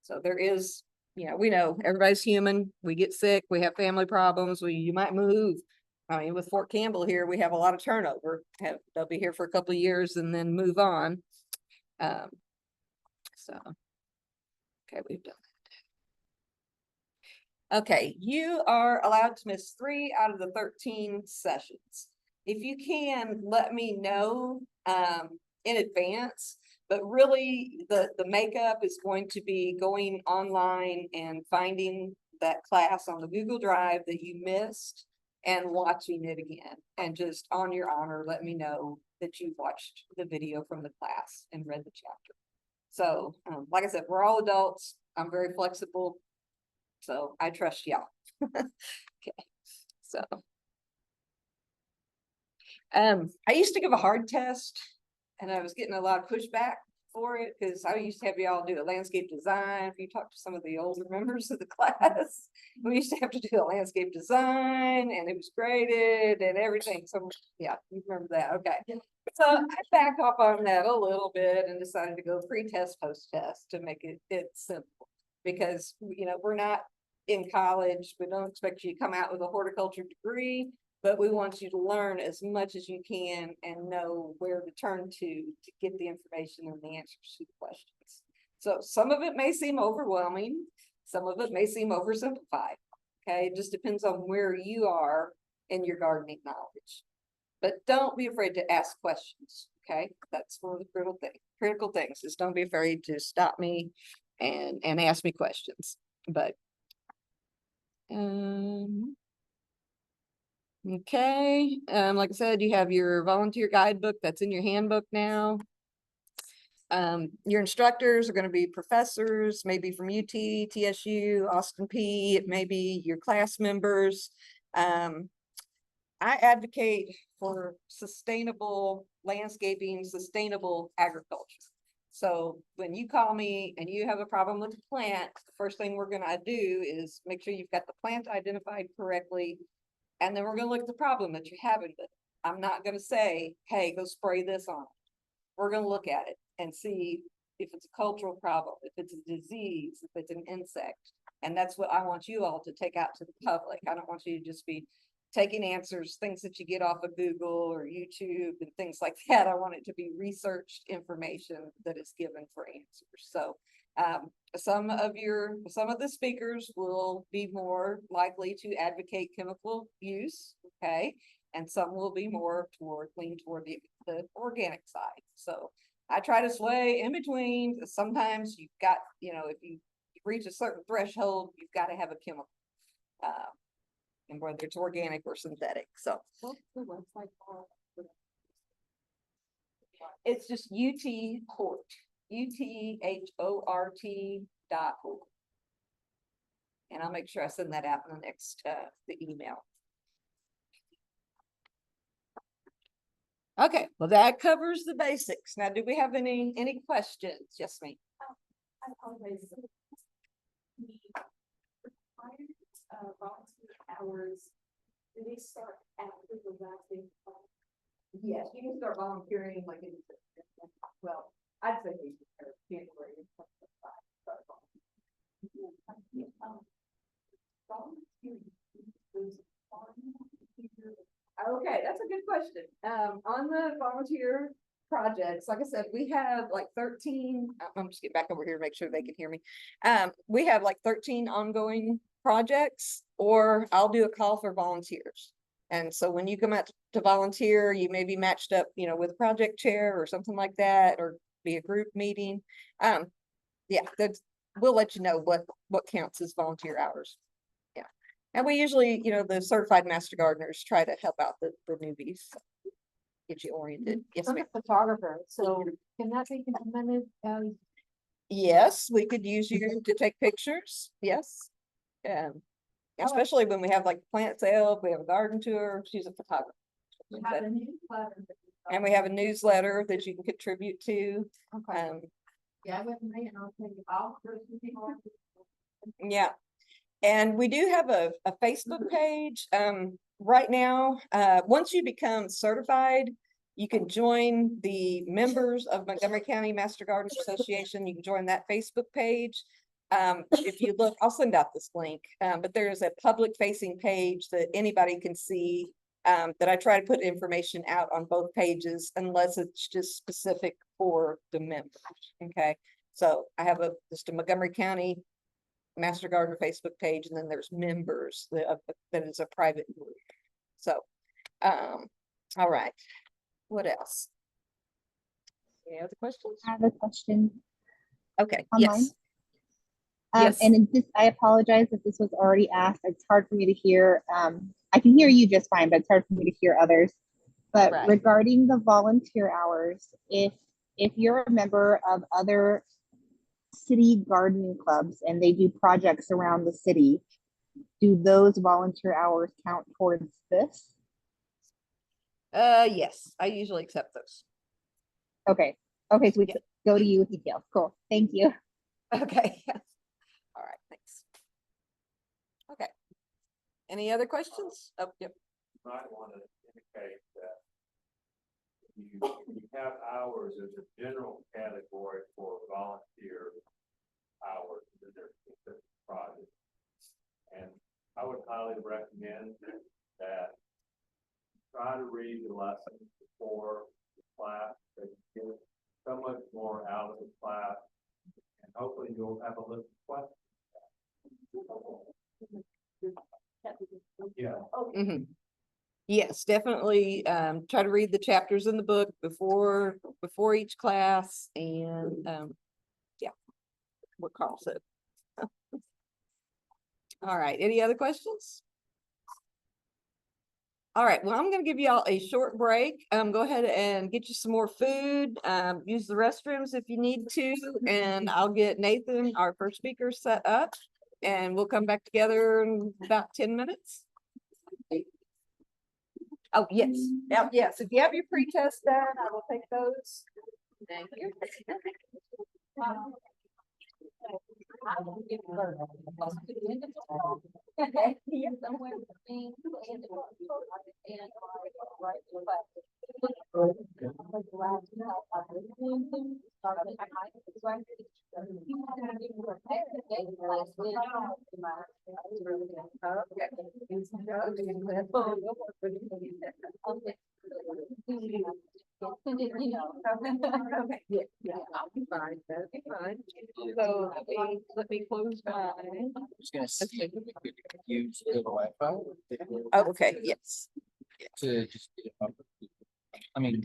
So there is, we know everybody's human. We get sick. We have family problems. You might move. I mean, with Fort Campbell here, we have a lot of turnover. They'll be here for a couple of years and then move on. So, okay, we've done that. Okay, you are allowed to miss 3 out of the 13 sessions. If you can, let me know in advance, but really the makeup is going to be going online and finding that class on the Google Drive that you missed and watching it again. And just on your honor, let me know that you watched the video from the class and read the chapter. So, like I said, we're all adults. I'm very flexible. So I trust y'all. Okay, so. I used to give a hard test and I was getting a lot of pushback for it because I used to have y'all do a landscape design. If you talk to some of the older members of the class, we used to have to do a landscape design and it was graded and everything. So yeah, you remember that. Okay. So I backed off on that a little bit and decided to go pre-test, post-test to make it simple. Because, you know, we're not in college. We don't expect you to come out with a horticulture degree, but we want you to learn as much as you can and know where to turn to get the information and the answers to the questions. So some of it may seem overwhelming. Some of it may seem oversimplified. Okay, it just depends on where you are in your gardening knowledge. But don't be afraid to ask questions. Okay, that's one of the critical things is don't be afraid to stop me and ask me questions. But okay, like I said, you have your volunteer guidebook that's in your handbook now. Your instructors are going to be professors, maybe from UT, TSU, Austin P, it may be your class members. I advocate for sustainable landscaping, sustainable agriculture. So when you call me and you have a problem with the plant, the first thing we're gonna do is make sure you've got the plant identified correctly. And then we're gonna look at the problem that you're having with it. I'm not gonna say, hey, go spray this on it. We're gonna look at it and see if it's a cultural problem, if it's a disease, if it's an insect. And that's what I want you all to take out to the public. I don't want you to just be taking answers, things that you get off of Google or YouTube and things like that. I want it to be researched information that is given for answers. So some of the speakers will be more likely to advocate chemical use, okay? And some will be more lean toward the organic side. So I try to sway in between. Sometimes you've got, you know, if you reach a certain threshold, you've got to have a chemical. And whether it's organic or synthetic. So What's the website called? it's just UT Hort, UTHORT.org. And I'll make sure I send that out in the next the email. Okay, well that covers the basics. Now, do we have any questions? Yes, ma'am. I apologize. The required volunteer hours, do they start after the last day? Yes, you can start volunteering like in, well, I'd say January. Okay, that's a good question. On the volunteer projects, like I said, we have like 13, I'm just getting back over here to make sure they can hear me. We have like 13 ongoing projects, or I'll do a call for volunteers. And so when you come out to volunteer, you may be matched up, you know, with a project chair or something like that, or be a group meeting. Yeah, we'll let you know what counts as volunteer hours. Yeah. And we usually, you know, the certified master gardeners try to help out the newbies. Get you oriented. Yes, I'm ma'am. a photographer, so can that be implemented as? Yes, we could use you to take pictures. Yes. Especially when we have like plant sale, if we have a garden tour, she's a photographer. And we have a newsletter that you can contribute to. Okay. Yeah, with me and I'll take it off. Yeah. And we do have a Facebook page. Right now, once you become certified, you can join the members of Montgomery County Master Garden Association. You can join that Facebook page. If you look, I'll send out this link, but there's a public facing page that anybody can see, that I try to put information out on both pages unless it's just specific for the members. Okay. So I have just a Montgomery County Master Gardener Facebook page, and then there's members that is a private group. So, all right. What else? Any other questions? I have a question. Okay. Online. Yes. Yes. And I apologize if this was already asked. It's hard for me to hear. I can hear you just fine, but it's hard for me to hear others. But Right. regarding the volunteer hours, if you're a member of other city gardening clubs and they do projects around the city, do those volunteer hours count towards this? Yes, I usually accept those. Okay. Okay, so we Yeah. go to you with details. Cool. Thank you. Okay. All right, thanks. Okay. Any other questions? Oh, yep. Might want to indicate that you have hours as a general category for volunteer hours in their specific project. And I would highly recommend that try to read the lessons before the class, that you get so much more out of the class, and hopefully you'll have a list of questions. Yeah. Mhm. Yes, definitely, try to read the chapters in the book before each class and, yeah, what Carl said. All right, any other questions? All right, well, I'm gonna give y'all a short break. Go ahead and get you some more food, use the restrooms if you need to, and I'll get Nathan, our first speaker, set up. And we'll come back together in about 10 minutes. Oh, yes, yes, if you have your pre-test done, I will take those. Thank you. Yeah, I'll be fine, that'll be fine. So let me close my. Just gonna see if we could use the Wi-Fi. Oh, okay, yes. To just, I mean,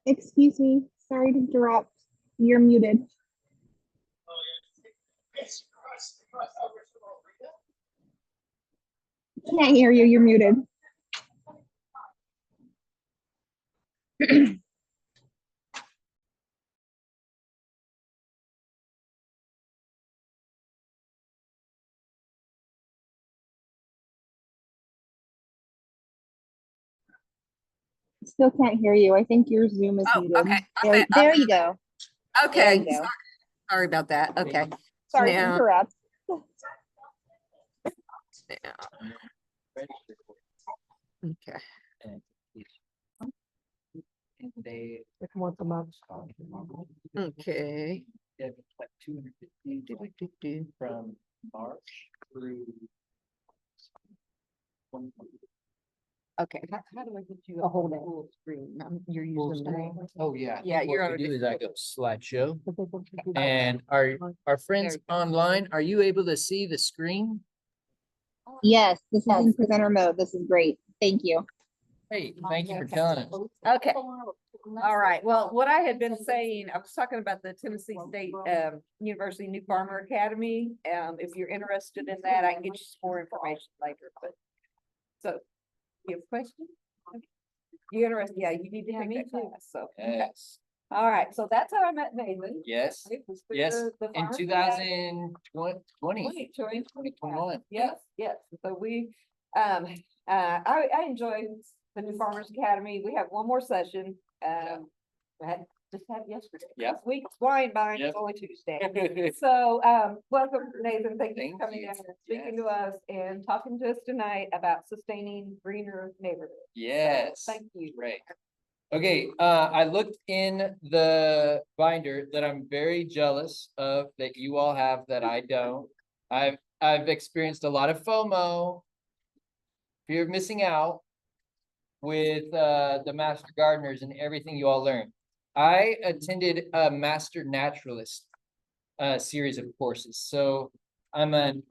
Excuse me, sorry to interrupt. You're muted. Can't hear you, you're muted. Still can't hear you. I think your Zoom is Oh, muted. okay. There you go. There Okay, you go. sorry about that. Okay. Sorry to Now- interrupt. Okay. And they. Once a month. Okay. Have like 250 from March through. Okay, how do I get you a hold of full screen? You're Full using the. screen? Oh, yeah. Yeah, you're What on we a do is I go slideshow And and our friends There you go. online, are you able to see the screen? Yes, this is in presenter mode. This is great. Thank you. Hey, thank you for telling us. Okay. All right. Well, what I had been saying, I was talking about the Tennessee State University New Farmer Academy. If you're interested in that, I can get you some more information later, but. So, you have a question? You interested? Yeah, you need to take that class, so. okay. Yes, All right, so that's how I met Nathan. yes, It was through yes, the in Farmers 2020. 2021. Yes, yes. So we, I enjoy the New Farmers Academy. We have one more session. I had just had yesterday. Yeah. This week's flying by, and Yep. it's only Tuesday. So, welcome Nathan. Thank you Thank for coming you. down and speaking Yes. to us and talking to us tonight about sustaining greener neighborhoods. Yes. Thank you. Great. Okay, I looked in the binder that I'm very jealous of that you all have that I don't. I've experienced a lot of FOMO, fear of missing out with the Master Gardeners and everything you all learned. I attended a Master Naturalist series of courses. So I'm an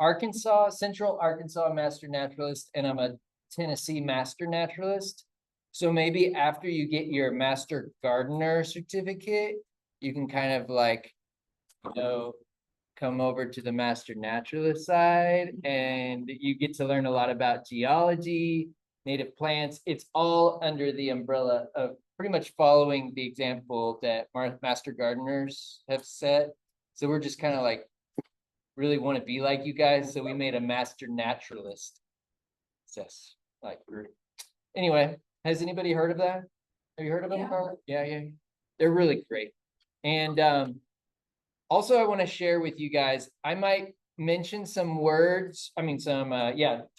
Central Arkansas Master Naturalist, and I'm a Tennessee Master Naturalist. So maybe after you get your Master Gardener certificate, you can kind of like, come over to the Master Naturalist side, and you get to learn a lot about geology, native plants. It's all under the umbrella of pretty much following the example that Master Gardeners have set. So we're just kind of like, really want to be like you guys, so we made a Master Naturalist. Yes, like group. Anyway, has anybody heard of that? Have you heard of them, Carla? Yeah. They're really great. And also I want to share with you guys, I might mention some words,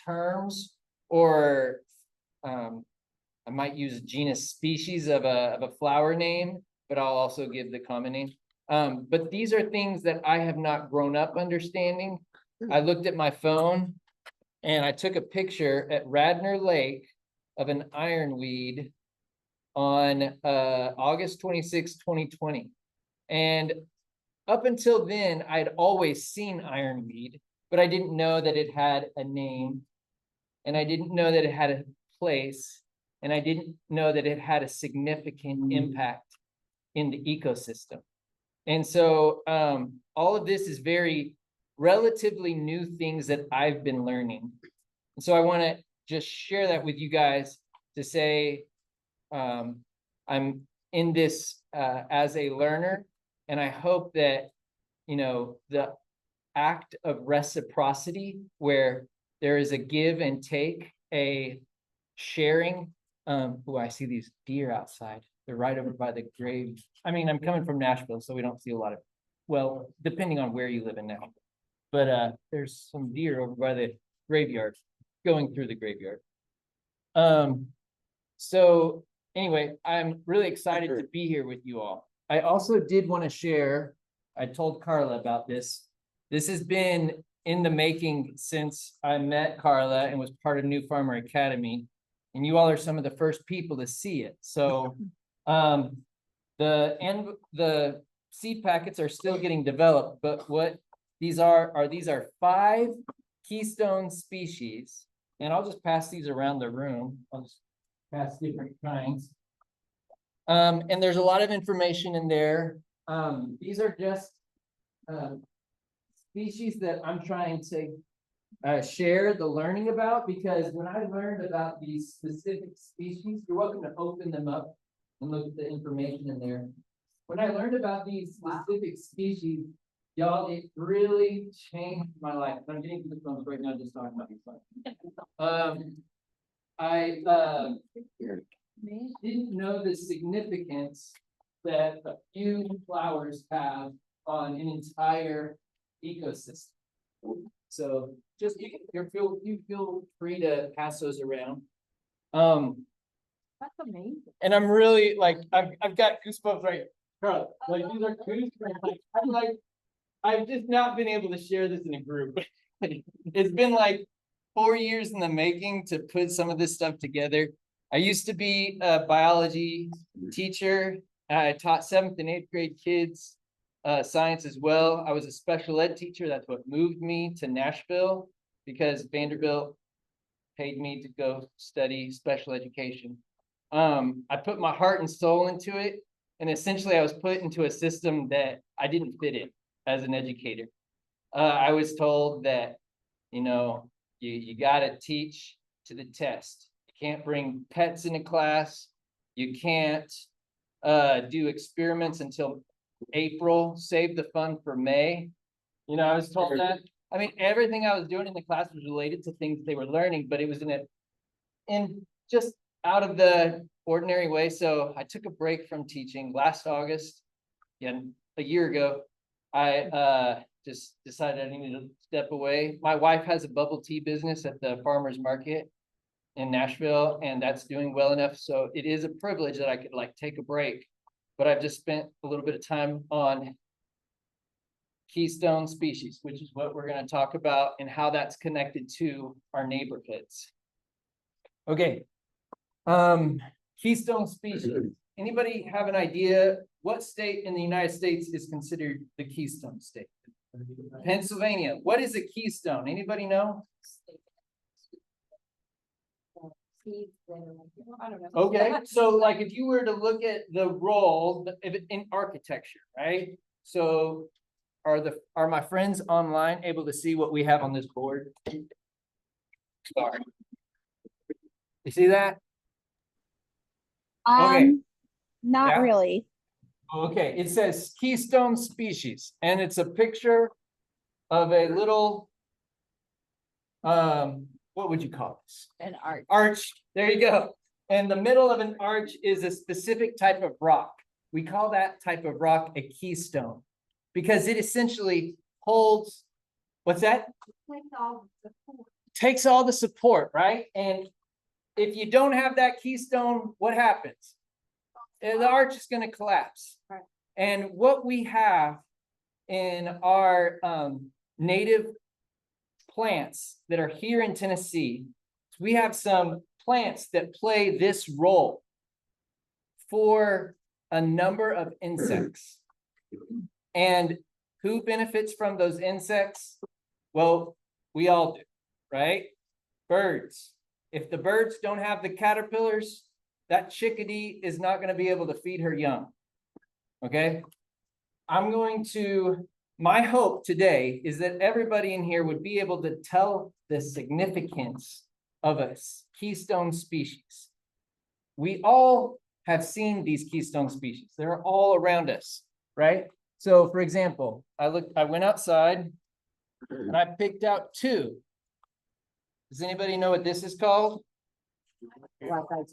terms, or I might use genus species of a flower name, but I'll also give the common name. But these are things that I have not grown up understanding. I looked at my phone and I took a picture at Radnor Lake of an ironweed on August 26, 2020. And up until then, I'd always seen ironweed, but I didn't know that it had a name, and I didn't know that it had a place, and I didn't know that it had a significant impact in the ecosystem. And so all of this is very relatively new things that I've been learning. And so I want to just share that with you guys to say, I'm in this as a learner, and I hope that, the act of reciprocity, where there is a give and take, a sharing. I see these deer outside. They're right over by the grave. I mean, I'm coming from Nashville, so we don't see a lot of, well, depending on where you live in Nashville. But there's some deer over by the graveyard, going through the graveyard. So anyway, I'm really excited to be here with you all. I also did want to share, I told Carla about this. This has been in the making since I met Carla and was part of New Farmer Academy. And you all are some of the first people to see it. So the seed packets are still getting developed, but what these are 5 keystone species. And I'll just pass these around the room. I'll just pass different kinds. And there's a lot of information in there. These are just species that I'm trying to share the learning about, because when I learned about these specific species, you're welcome to open them up and look at the information in there. When I learned about these specific species, y'all, it really changed my life. I'm getting to the phones right now, just talking about these things. I didn't know the significance that a few flowers have on an entire ecosystem. So just you feel free to pass those around. That's amazing. And I'm really like, I've got goosebumps right, Carl, like these are goosebumps. I've just not been able to share this in a group. It's been like 4 years in the making to put some of this stuff together. I used to be a biology teacher. I taught 7th and 8th grade kids science as well. I was a special ed teacher. That's what moved me to Nashville, because Vanderbilt paid me to go study special education. I put my heart and soul into it. And essentially I was put into a system that I didn't fit in as an educator. I was told that, you know, you gotta teach to the test. You can't bring pets into class. You can't do experiments until April, save the fun for May. You know, I was told that. I mean, everything I was doing in the class was related to things they were learning, but it was in just out of the ordinary way. So I took a break from teaching last August. Yeah, a year ago, I just decided I needed to step away. My wife has a bubble tea business at the farmer's market in Nashville, and that's doing well enough. So it is a privilege that I could like take a break, but I've just spent a little bit of time on keystone species, which is what we're going to talk about and how that's connected to our neighborhoods. Okay. Keystone species. Anybody have an idea what state in the United States is considered the keystone state? Pennsylvania. What is a keystone? Anybody know? I don't know. Okay, so like if you were to look at the role in architecture, right? So are my friends online able to see what we have on this board? Sorry. You see that? Okay. Not Yeah. really. Okay, it says keystone species, and it's a picture of a little, what would you call this? An arch. Arch, there you go. And the middle of an arch is a specific type of rock. We call that type of rock a keystone, because it essentially holds, what's that? Takes all the support, right? And if you don't have that keystone, what happens? The arch is going to collapse. Right. And what we have in our native plants that are here in Tennessee, we have some plants that play this role for a number of insects. And who benefits from those insects? Well, we all do, right? Birds. If the birds don't have the caterpillars, that chickadee is not going to be able to feed her young. Okay? My hope today is that everybody in here would be able to tell the significance of a keystone species. We all have seen these keystone species. They're all around us, right? So for example, I went outside and I picked out 2. Does anybody know what this is called?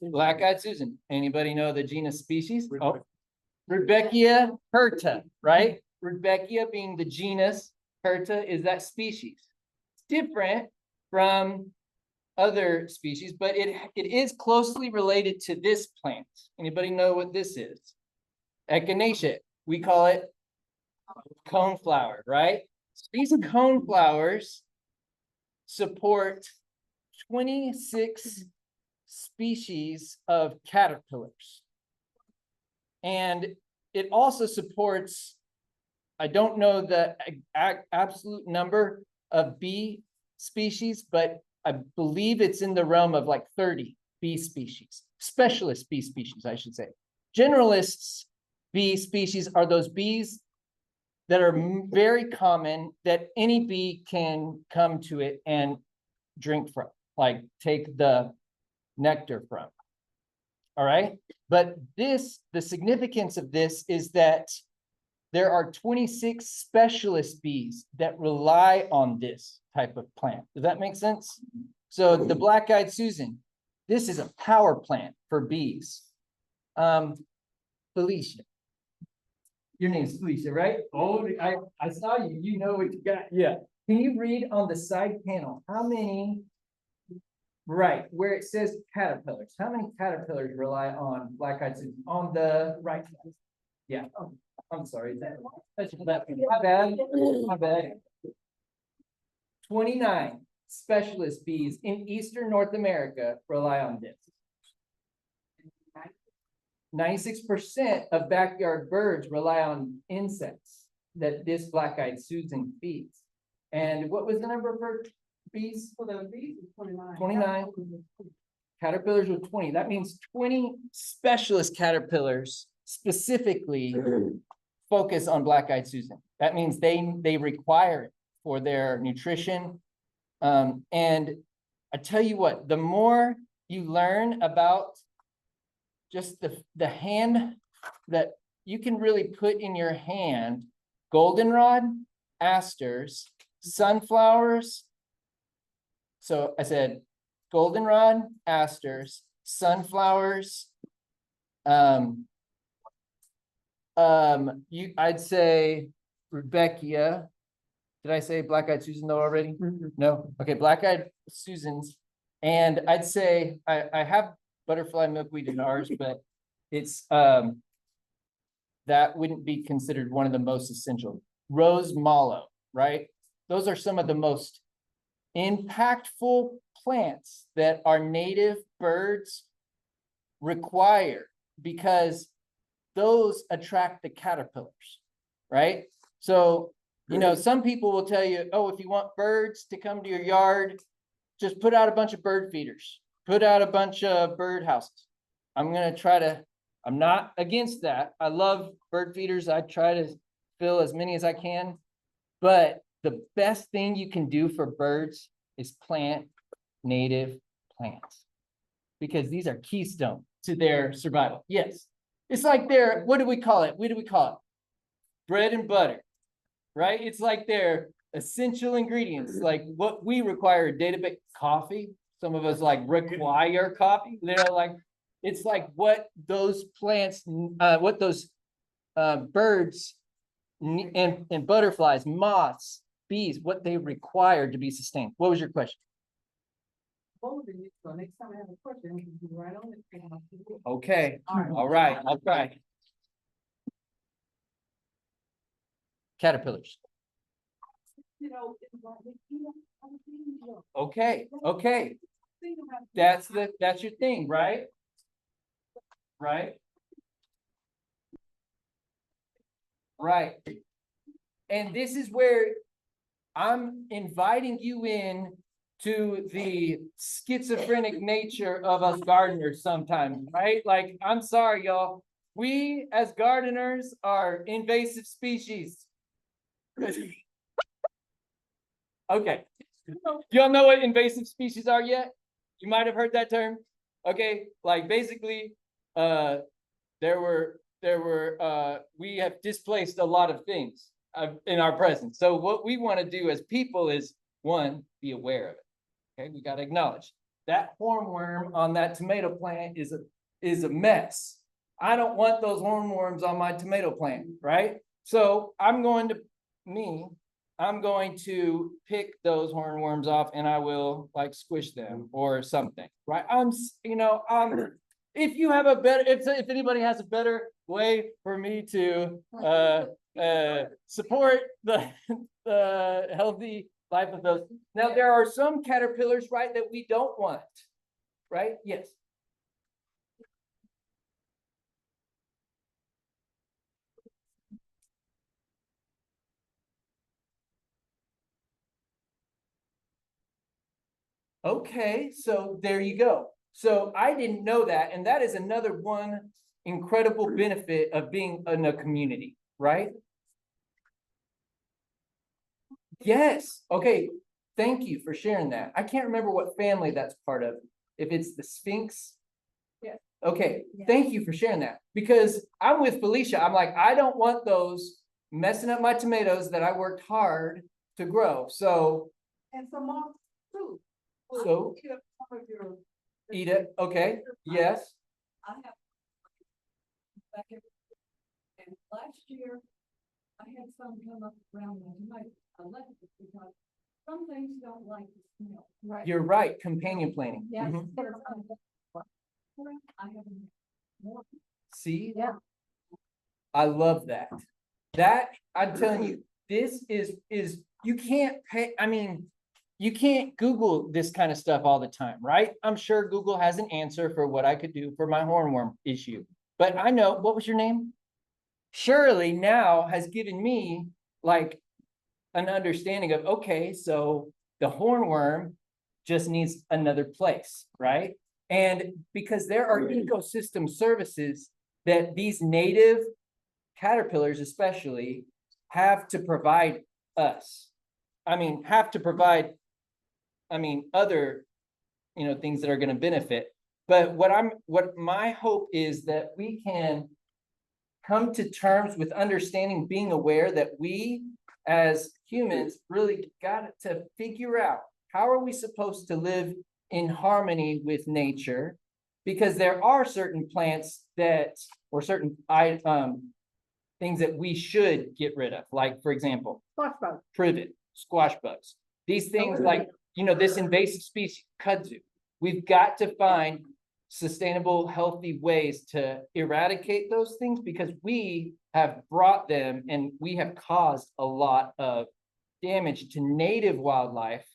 Black-eyed Susan. Anybody know the genus species? Oh, Rudbeckia hirta, right? Rudbeckia being the genus, hirta is that species. It's different from other species, but it is closely related to this plant. Anybody know what this is? Echinacea. We call it coneflower, right? So these coneflowers support 26 species of caterpillars. And it also supports, I don't know the absolute number of bee species, but I believe it's in the realm of like 30 bee species, specialist bee species, I should say. generalists bee species are those bees that are very common that any bee can come to it and drink from, like take the nectar from. All right, but this, the significance of this is that there are 26 specialist bees that rely on this type of plant. Does that make sense? So the black-eyed Susan, this is a power plant for bees. Felicia. Your name's Felicia, right? Oh, I saw you. You know what you got. Yeah. Can you read on the side panel how many, right, where it says caterpillars, how many caterpillars rely on black-eyed Susan? On the right side. Yeah. Oh, I'm sorry. That's my bad. My bad. 29 specialist bees in Eastern North America rely on this. 96% of backyard birds rely on insects that this black-eyed Susan feeds. And what was the number for bees? For the bees, 29. 29. Caterpillars with 20. That means 20 specialist caterpillars specifically focus on black-eyed Susan. That means they require it for their nutrition. And I tell you what, the more you learn about just the hand that you can really put in your hand, goldenrod, asters, sunflowers. So I said goldenrod, asters, sunflowers. I'd say Rebecca. Did I say black-eyed Susan though already? No. Okay, black-eyed Susans. And I'd say I have butterfly milkweed in ours, but it's that wouldn't be considered one of the most essential. Rose mallow, right? Those are some of the most impactful plants that our native birds require because those attract the caterpillars, right? So, you know, some people will tell you, oh, if you want birds to come to your yard, just put out a bunch of bird feeders, put out a bunch of bird houses. I'm not against that. I love bird feeders. I try to fill as many as I can, but the best thing you can do for birds is plant native plants because these are keystone to their survival. Yes. It's like their, what do we call it? Bread and butter, right? It's like their essential ingredients, like what we require day-to-day coffee. Some of us like require coffee, you know, like it's like what those plants, what those birds and butterflies, moths, bees, what they require to be sustained. What was your question? Next time I have a question, you can do right on it. Okay, all right, I'll try. Caterpillars. Okay, okay. That's your thing, right? Right? Right. And this is where I'm inviting you in to the schizophrenic nature of us gardeners sometimes, right? Like, I'm sorry, y'all. We as gardeners are invasive species. Okay. Y'all know what invasive species are yet? You might have heard that term. Okay, like basically, we have displaced a lot of things in our presence. So what we want to do as people is, one, be aware of it. Okay, we got to acknowledge that hornworm on that tomato plant is a mess. I don't want those hornworms on my tomato plant, right? So I'm going to pick those hornworms off and I will like squish them or something, right? If you have a better, if anybody has a better way for me to support the healthy life of those. Now, there are some caterpillars, right, that we don't want, right? Yes. Okay, so there you go. So I didn't know that, and that is another one incredible benefit of being in a community, right? Yes, okay, thank you for sharing that. I can't remember what family that's part of. If it's the Sphinx? Yes. Okay, thank you for sharing that, because I'm with Felicia. I'm like, I don't want those messing up my tomatoes that I worked hard to grow, so And some moms too. So- Eat up some of your. eat it, okay, yes. I have. Back in- And last year, I had some come up around my tomato. I left it because some things don't like the smell. Right. You're right, companion planting. Yeah. Mhm. I haven't. More. See? Yeah. I love that. That, I'm telling you, this is, you can't pay, I mean, you can't Google this kind of stuff all the time, right? I'm sure Google has an answer for what I could do for my hornworm issue. But I know, what was your name? Shirley now has given me like an understanding of, okay, so the hornworm just needs another place, right? And because there are ecosystem services that these native caterpillars especially have to provide us. I mean, have to provide, I mean, other, you know, things that are gonna benefit. But what my hope is that we can come to terms with understanding, being aware that we as humans really got to figure out, how are we supposed to live in harmony with nature? Because there are certain plants that, or certain things that we should get rid of, like, for example, Squash bug. privet, squash bugs. These things like, you know, this invasive species, kudzu. We've got to find sustainable, healthy ways to eradicate those things, because we have brought them and we have caused a lot of damage to native wildlife,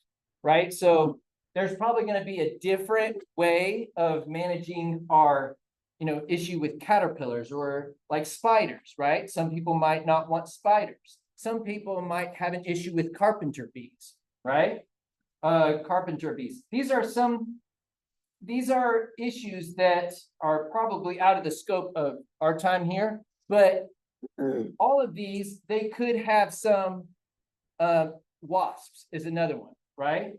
right? So there's probably going to be a different way of managing our, you know, issue with caterpillars or like spiders, right? Some people might not want spiders. Some people might have an issue with carpenter bees, right? Carpenter bees. These are issues that are probably out of the scope of our time here, but all of these, they could have some, wasps is another one, right?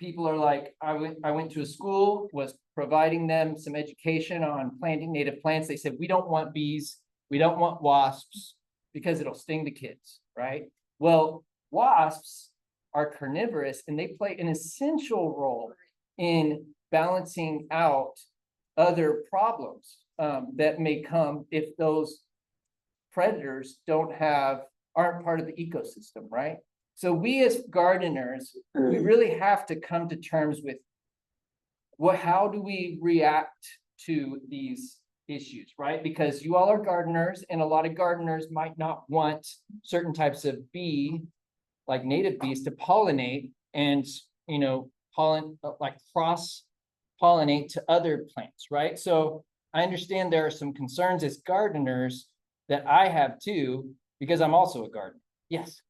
People are like, I went to a school, was providing them some education on planting native plants. They said, we don't want bees, we don't want wasps, because it'll sting the kids, right? Well, wasps are carnivorous and they play an essential role in balancing out other problems that may come if those predators aren't part of the ecosystem, right? So we as gardeners, we really have to come to terms with how do we react to these issues, right? Because you all are gardeners, and a lot of gardeners might not want certain types of bee, like native bees, to pollinate and, you know, like cross-pollinate to other plants, right? So I understand there are some concerns as gardeners that I have too, because I'm also a gardener. Yes.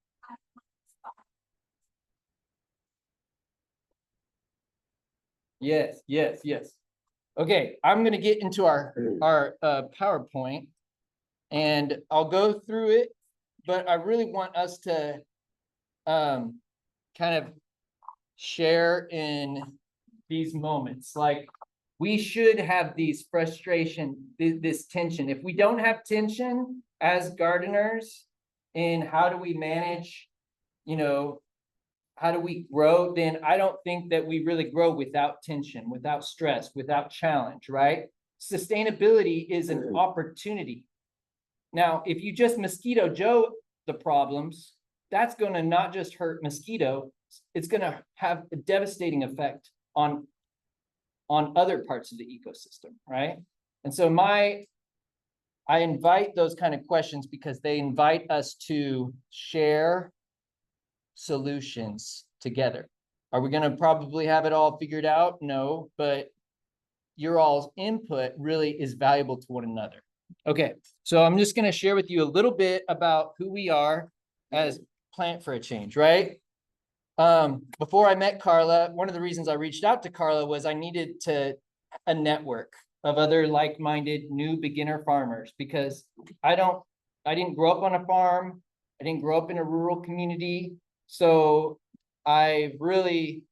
Yes, yes, yes. Okay, I'm gonna get into our PowerPoint and I'll go through it, but I really want us to kind of share in these moments. Like, we should have these frustration, this tension. If we don't have tension as gardeners in how do we manage, you know, how do we grow, then I don't think that we really grow without tension, without stress, without challenge, right? Sustainability is an opportunity. Now, if you just Mosquito Joe the problems, that's going to not just hurt mosquito, it's going to have a devastating effect on other parts of the ecosystem, right? And so I invite those kind of questions because they invite us to share solutions together. Are we going to probably have it all figured out? No, but your all's input really is valuable to one another. Okay, so I'm just going to share with you a little bit about who we are as Plant for a Change, right? Before I met Carla, one of the reasons I reached out to Carla was I needed a network. of other like-minded new beginner farmers because I didn't grow up on a farm. I didn't grow up in a rural community. So I really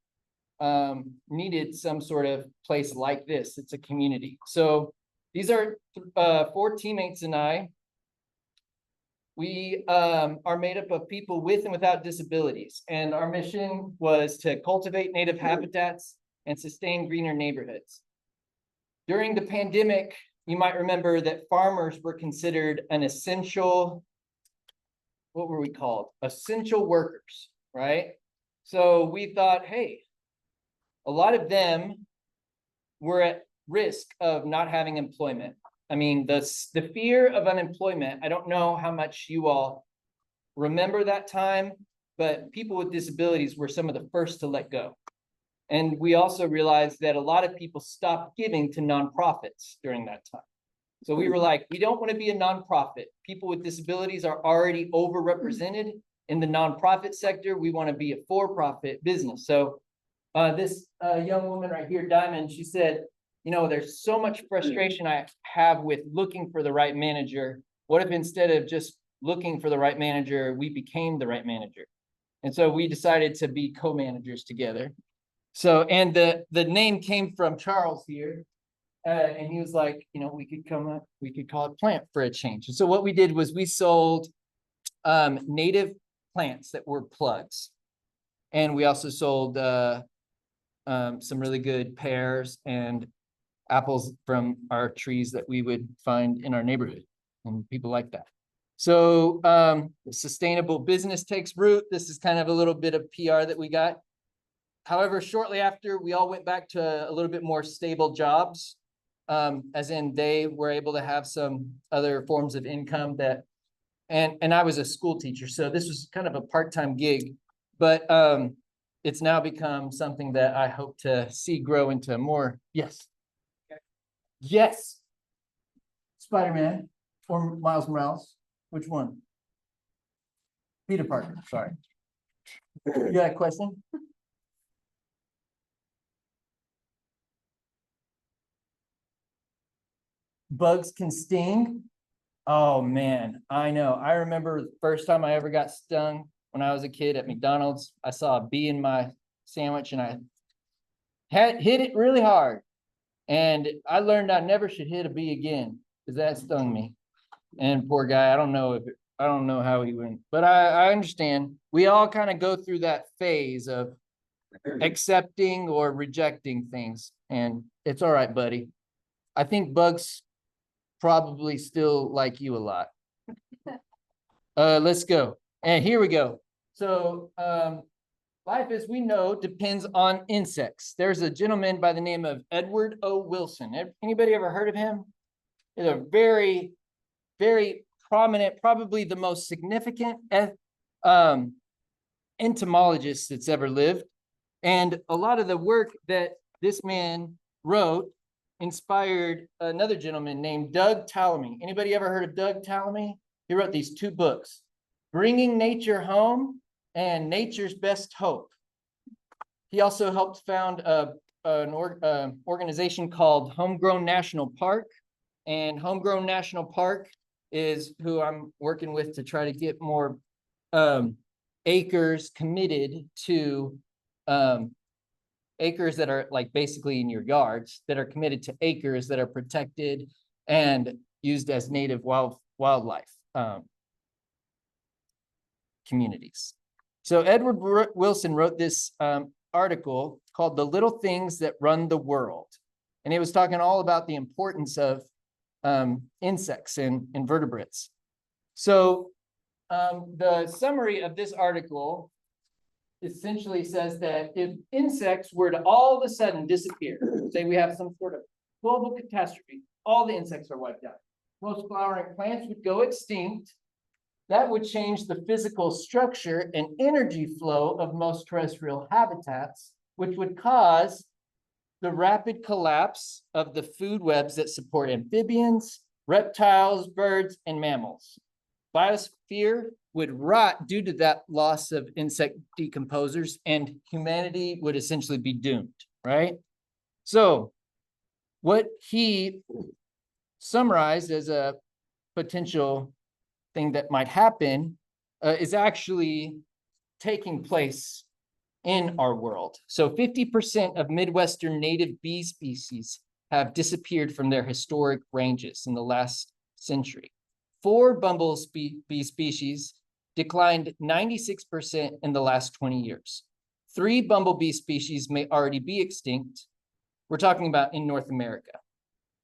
needed some sort of place like this. It's a community. So these are 4 teammates and I. We are made up of people with and without disabilities, and our mission was to cultivate native habitats and sustain greener neighborhoods. During the pandemic, you might remember that farmers were considered an essential, what were we called? Essential workers, right? So we thought, hey, a lot of them were at risk of not having employment. I mean, the fear of unemployment, I don't know how much you all remember that time, but people with disabilities were some of the first to let go. And we also realized that a lot of people stopped giving to nonprofits during that time. So we were like, we don't want to be a nonprofit. People with disabilities are already overrepresented in the nonprofit sector. We want to be a for-profit business. So this young woman right here, Diamond, she said, you know, there's so much frustration I have with looking for the right manager. What if instead of just looking for the right manager, we became the right manager? And so we decided to be co-managers together. So, and the name came from Charles here. And he was like, you know, we could call it Plant for a Change. And so what we did was we sold native plants that were plugs. And we also sold some really good pears and apples from our trees that we would find in our neighborhood, and people like that. So sustainable business takes root. This is kind of a little bit of PR that we got. However, shortly after, we all went back to a little bit more stable jobs, as in they were able to have some other forms of income that, and I was a school teacher, so this was kind of a part-time gig, but it's now become something that I hope to see grow into more. Yes. Yes. Spider-Man or Miles Morales. Which one? Peter Parker, sorry. You got a question? Bugs can sting? Oh man, I know. I remember the first time I ever got stung when I was a kid at McDonald's. I saw a bee in my sandwich and I hit it really hard. And I learned I never should hit a bee again because that stung me. And poor guy, I don't know how he went, but I understand. We all kind of go through that phase of accepting or rejecting things, and it's all right, buddy. I think bugs probably still like you a lot. Let's go. And here we go. So life, as we know, depends on insects. There's a gentleman by the name of Edward O. Wilson. Anybody ever heard of him? He's a very, very prominent, probably the most significant entomologist that's ever lived. And a lot of the work that this man wrote inspired another gentleman named Doug Tallamy. Anybody ever heard of Doug Tallamy? He wrote these 2 books, Bringing Nature Home and Nature's Best Hope. He also helped found an organization called Homegrown National Park. And Homegrown National Park is who I'm working with to try to get more acres committed to acres that are like basically in your yards that are committed to acres that are protected and used as native wildlife communities. So Edward Wilson wrote this article called The Little Things That Run the World. And it was talking all about the importance of insects and invertebrates. So the summary of this article essentially says that if insects were to all of a sudden disappear, say we have some sort of global catastrophe, all the insects are wiped out. Most flowering plants would go extinct. That would change the physical structure and energy flow of most terrestrial habitats, which would cause the rapid collapse of the food webs that support amphibians, reptiles, birds, and mammals. Biosphere would rot due to that loss of insect decomposers, and humanity would essentially be doomed, right? So what he summarized as a potential thing that might happen is actually taking place in our world. So 50% of Midwestern native bee species have disappeared from their historic ranges in the last century. 4 bee species declined 96% in the last 20 years. 3 bumblebee species may already be extinct. We're talking about in North America.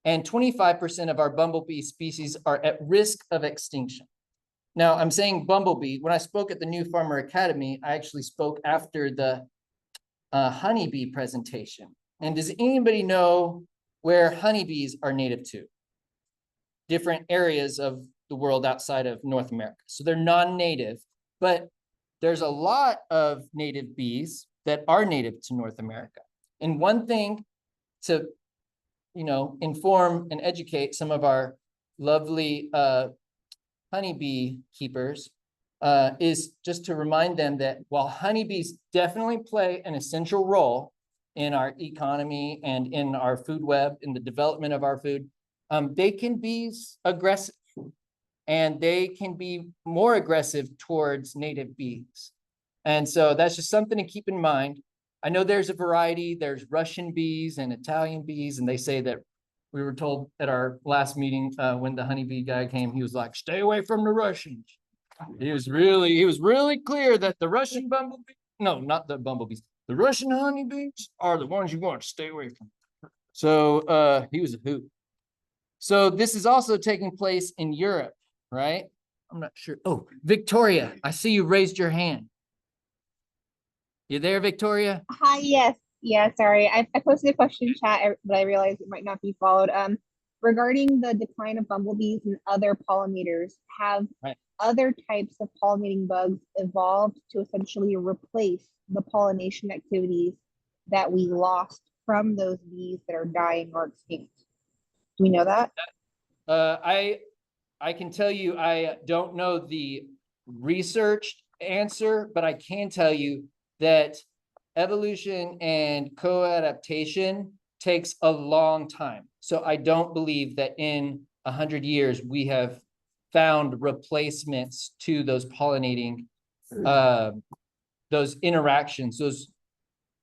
And 25% of our bumblebee species are at risk of extinction. Now, I'm saying bumblebee. When I spoke at the New Farmer Academy, I actually spoke after the honeybee presentation. And does anybody know where honeybees are native to? Different areas of the world outside of North America. So they're non-native, but there's a lot of native bees that are native to North America. And one thing to, inform and educate some of our lovely honeybee keepers is just to remind them that while honeybees definitely play an essential role in our economy and in our food web, in the development of our food, they can be aggressive, and they can be more aggressive towards native bees. And so that's just something to keep in mind. I know there's a variety. There's Russian bees and Italian bees, and they say that we were told at our last meeting when the honeybee guy came, he was like, stay away from the Russians. He was really clear that the Russian bumblebee, no, not the bumblebees, the Russian honeybees are the ones you want to stay away from. So he was a hoot. So this is also taking place in Europe, right? I'm not sure. Oh, Victoria, I see you raised your hand. You there, Victoria? Hi, yes. Yeah, sorry. I posted a question chat, but I realized it might not be followed. Regarding the decline of bumblebees and other pollinators, have other types of pollinating bugs evolved to essentially replace the pollination activities that we lost from those bees that are dying or extinct? Do we know that? I can tell you, I don't know the research answer, but I can tell you that evolution and co-adaptation takes a long time. So I don't believe that in 100 years we have found replacements to those pollinating, those interactions, those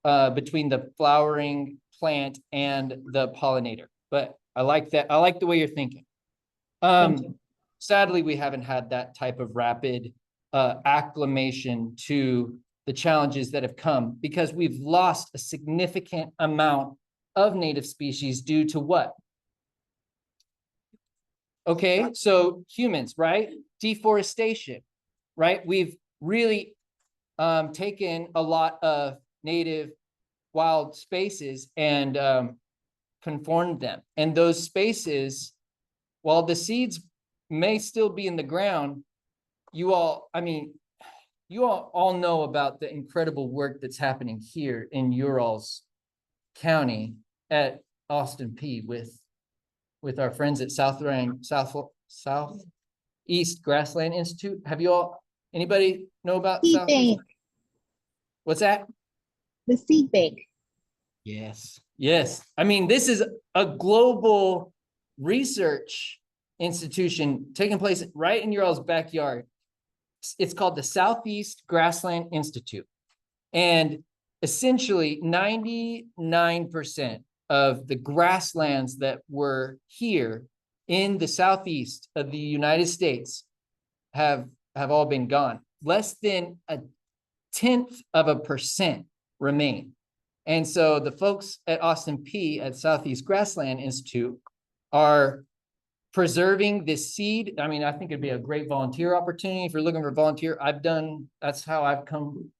between the flowering plant and the pollinator. But I like that. I like the way you're thinking. Sadly, we haven't had that type of rapid acclimation to the challenges that have come because we've lost a significant amount of native species due to what? Okay, so humans, right? Deforestation, right? We've really taken a lot of native wild spaces and conformed them. And those spaces, while the seeds may still be in the ground, you all know about the incredible work that's happening here in Urals County at Austin Peay with our friends at Southeast Grassland Institute. Have you all, anybody know about Seed bank. What's that? The seed bank. Yes. I mean, this is a global research institution taking place right in your all's backyard. It's called the Southeast Grassland Institute. And essentially 99% of the grasslands that were here in the Southeast of the United States have all been gone. Less than 0.1% remain. And so the folks at Austin Peay at Southeast Grassland Institute are preserving this seed. I mean, I think it'd be a great volunteer opportunity if you're looking for a volunteer. That's how I've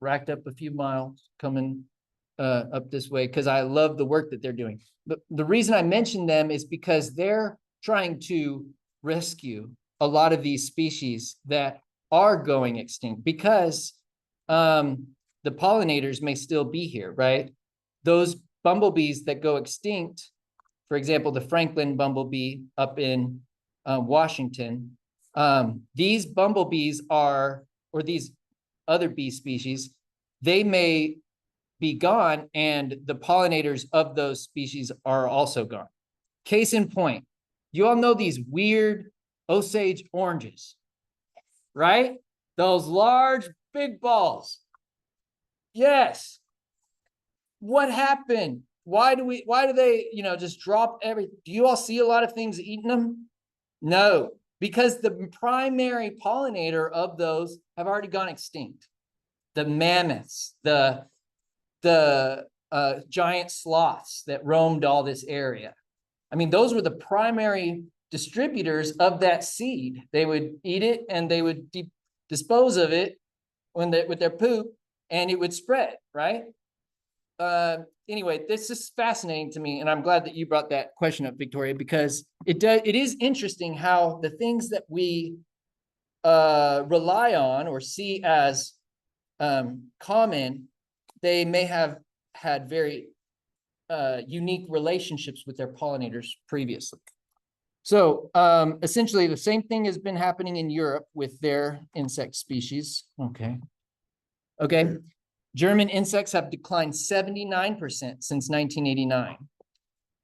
racked up a few miles coming up this way because I love the work that they're doing. But the reason I mention them is because they're trying to rescue a lot of these species that are going extinct because the pollinators may still be here, right? Those bumblebees that go extinct, for example, the Franklin bumblebee up in Washington, these bumblebees or these other bee species, they may be gone and the pollinators of those species are also gone. Case in point, you all know these weird Osage oranges, right? Those large, big balls. Yes. What happened? Why do they, just drop do you all see a lot of things eating them? No, because the primary pollinator of those have already gone extinct. The mammoths, the giant sloths that roamed all this area. I mean, those were the primary distributors of that seed. They would eat it and they would dispose of it with their poop, and it would spread, right? Anyway, this is fascinating to me, and I'm glad that you brought that question up, Victoria, because it is interesting how the things that we rely on or see as common, they may have had very unique relationships with their pollinators previously. So essentially the same thing has been happening in Europe with their insect species. Okay. German insects have declined 79% since 1989.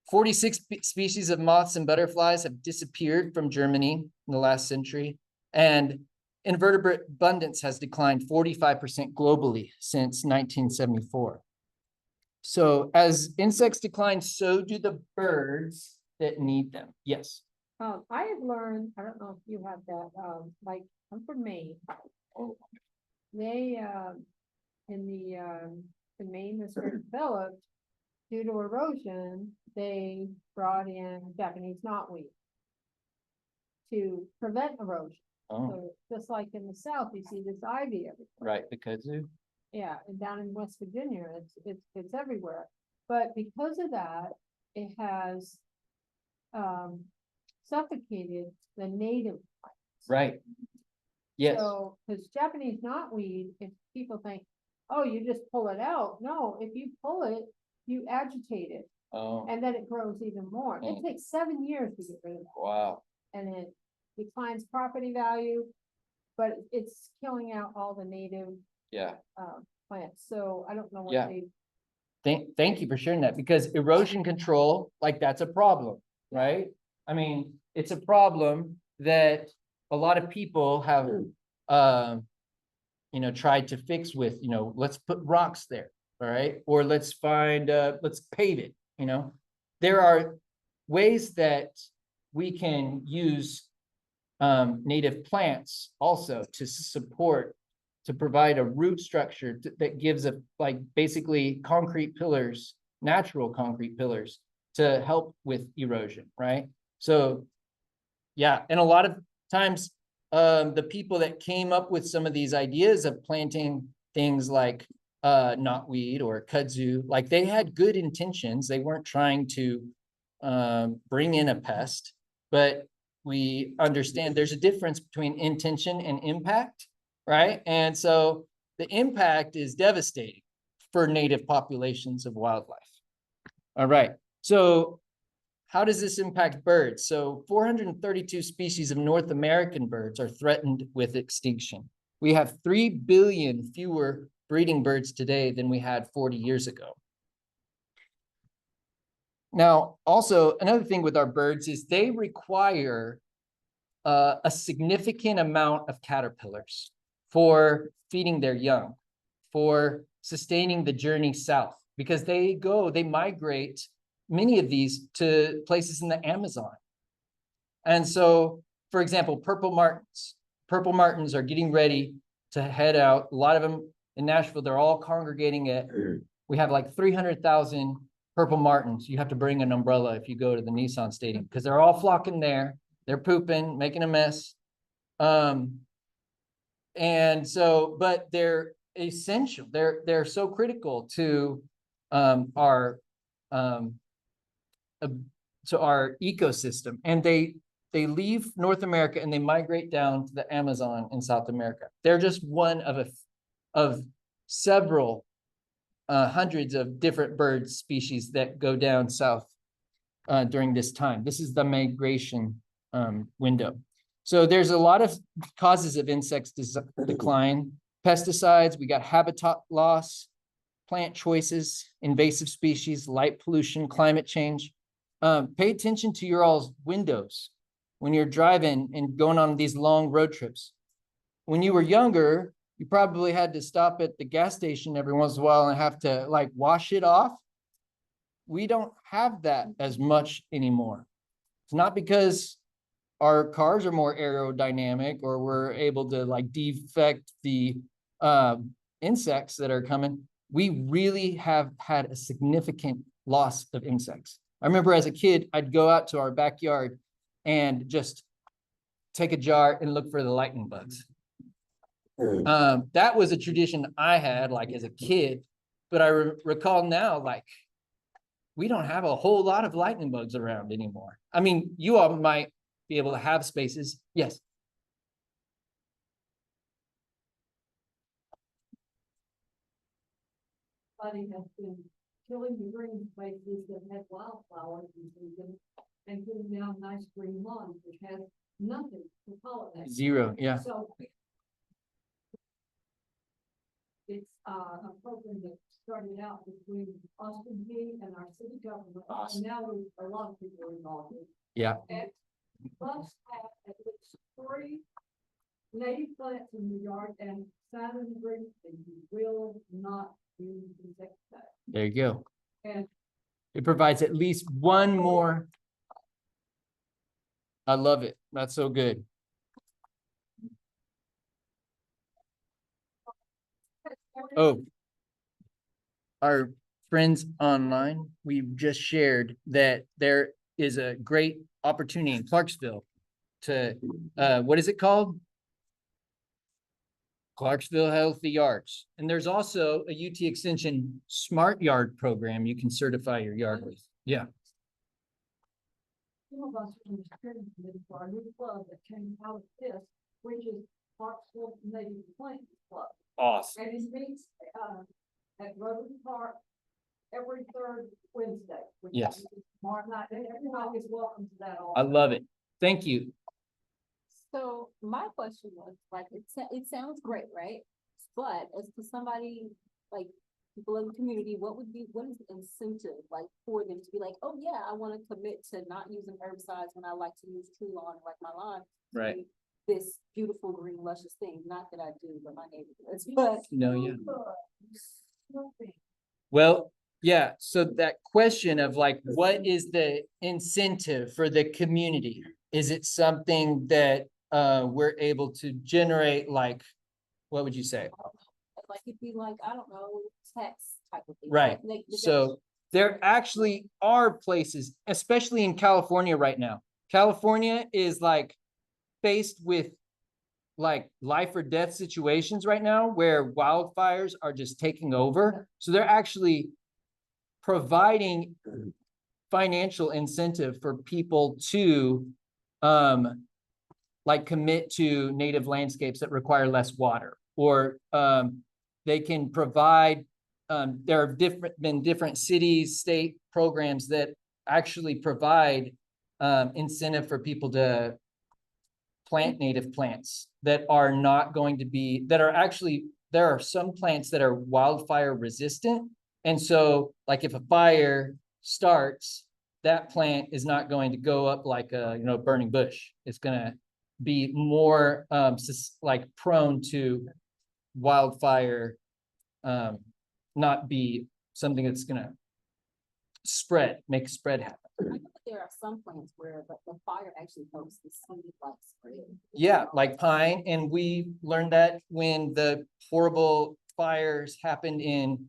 46 species of moths and butterflies have disappeared from Germany in the last century, and invertebrate abundance has declined 45% globally since 1974. So as insects decline, so do the birds that need them. Yes. I have learned, I don't know if you have that, like, I'm from Maine. They, the Maine was first developed due to erosion, they brought in Japanese knotweed to prevent erosion. So just like in the South, you see this ivy everywhere. Right, the kudzu. Yeah, and down in West Virginia, it's everywhere. But because of that, it has suffocated the native plants. Right. Yes. So, because Japanese knotweed, if people think, oh, you just pull it out. No, if you pull it, you agitate it. Oh. And then it grows even more. It takes 7 years to get rid of it. Wow. And it declines property value, but it's killing out all the native Yeah. plants. So I don't know what Yeah. they. Thank you for sharing that, because erosion control, like, that's a problem, right? I mean, it's a problem that a lot of people have, tried to fix with, let's put rocks there, all right? Or let's pave it, There are ways that we can use native plants also to provide a root structure that gives basically concrete pillars, natural concrete pillars, to help with erosion, right? So, yeah, and a lot of times, the people that came up with some of these ideas of planting things like knotweed or kudzu, like, they had good intentions. They weren't trying to bring in a pest, but we understand there's a difference between intention and impact, right? And so the impact is devastating for native populations of wildlife. All right, so how does this impact birds? So 432 species of North American birds are threatened with extinction. We have 3 billion fewer breeding birds today than we had 40 years ago. Now, also, another thing with our birds is they require a significant amount of caterpillars for feeding their young, for sustaining the journey south, because they migrate, many of these, to places in the Amazon. And so, for example, purple martins are getting ready to head out. A lot of them in Nashville, they're all congregating we have like 300,000 purple martins. You have to bring an umbrella if you go to the Nissan Stadium, because they're all flocking there. They're pooping, making a mess. And so, but they're essential. They're so critical to our ecosystem. And they leave North America and they migrate down to the Amazon in South America. They're just one of several hundreds of different bird species that go down south during this time. This is the migration window. So there's a lot of causes of insects decline. Pesticides, we got habitat loss, plant choices, invasive species, light pollution, climate change. pay attention to your all's windows when you're driving and going on these long road trips. When you were younger, you probably had to stop at the gas station every once in a while and have to like wash it off. We don't have that as much anymore. It's not because our cars are more aerodynamic or we're able to like defect the insects that are coming. We really have had a significant loss of insects. I remember as a kid, I'd go out to our backyard and just take a jar and look for the lightning bugs. That was a tradition I had like as a kid, but I recall now, like, we don't have a whole lot of lightning bugs around anymore. I mean, you all might be able to have spaces. Yes. Somebody has been killing the green spaces that have wildflowers in season and putting down nice green lawns, which has nothing to pollinate. Zero, yeah. So it's a program that started out between Austin P and our city government. Awesome. And now there's a lot of people involved in it. Yeah. And must have at least 3 native plants in the yard and Saturn green, and you will not use insecticide. There you go. And It provides at least one more. I love it. That's so good. Oh. Our friends online, we've just shared that there is a great opportunity in Clarksville to, what is it called? Clarksville Healthy Yards. And there's also a UT Extension Smart Yard program you can certify your yard with. Yeah. some of us from the steering committee for our new club that came out of this, which is Clarksville Native Plants Club. Awesome. And it meets, at Rotary Park every 3rd Wednesday. which Yes. is tomorrow night, and everybody is welcome to that. I love it. Thank you. So my question was, like, it sounds great, right? But as to somebody, like, people in the community, what is the incentive, like, for them to be like, oh, yeah, I wanna commit to not using herbicides when I like to use tree lawn, like my lawn. to Right. be This beautiful green luscious thing, not that I do, but my neighbor does, but. No, yeah. Well, yeah, so that question of like, what is the incentive for the community? Is it something that we're able to generate, like, what would you say? Like, it'd be like, I don't know, tax type of thing. Right. Like, So there actually are places, especially in California right now. California is like faced with like life or death situations right now where wildfires are just taking over. So they're actually providing financial incentive for people to like commit to native landscapes that require less water, or they can provide there have been different cities, state programs that actually provide incentive for people to plant native plants that are not going to be, that are actually, there are some plants that are wildfire resistant. And so like if a fire starts, that plant is not going to go up like a, burning bush. It's gonna be more like prone to wildfire, not be something that's gonna make spread happen. I know that there are some plants where the fire actually helps the seed like spread. Yeah, like pine, and we learned that when the horrible fires happened in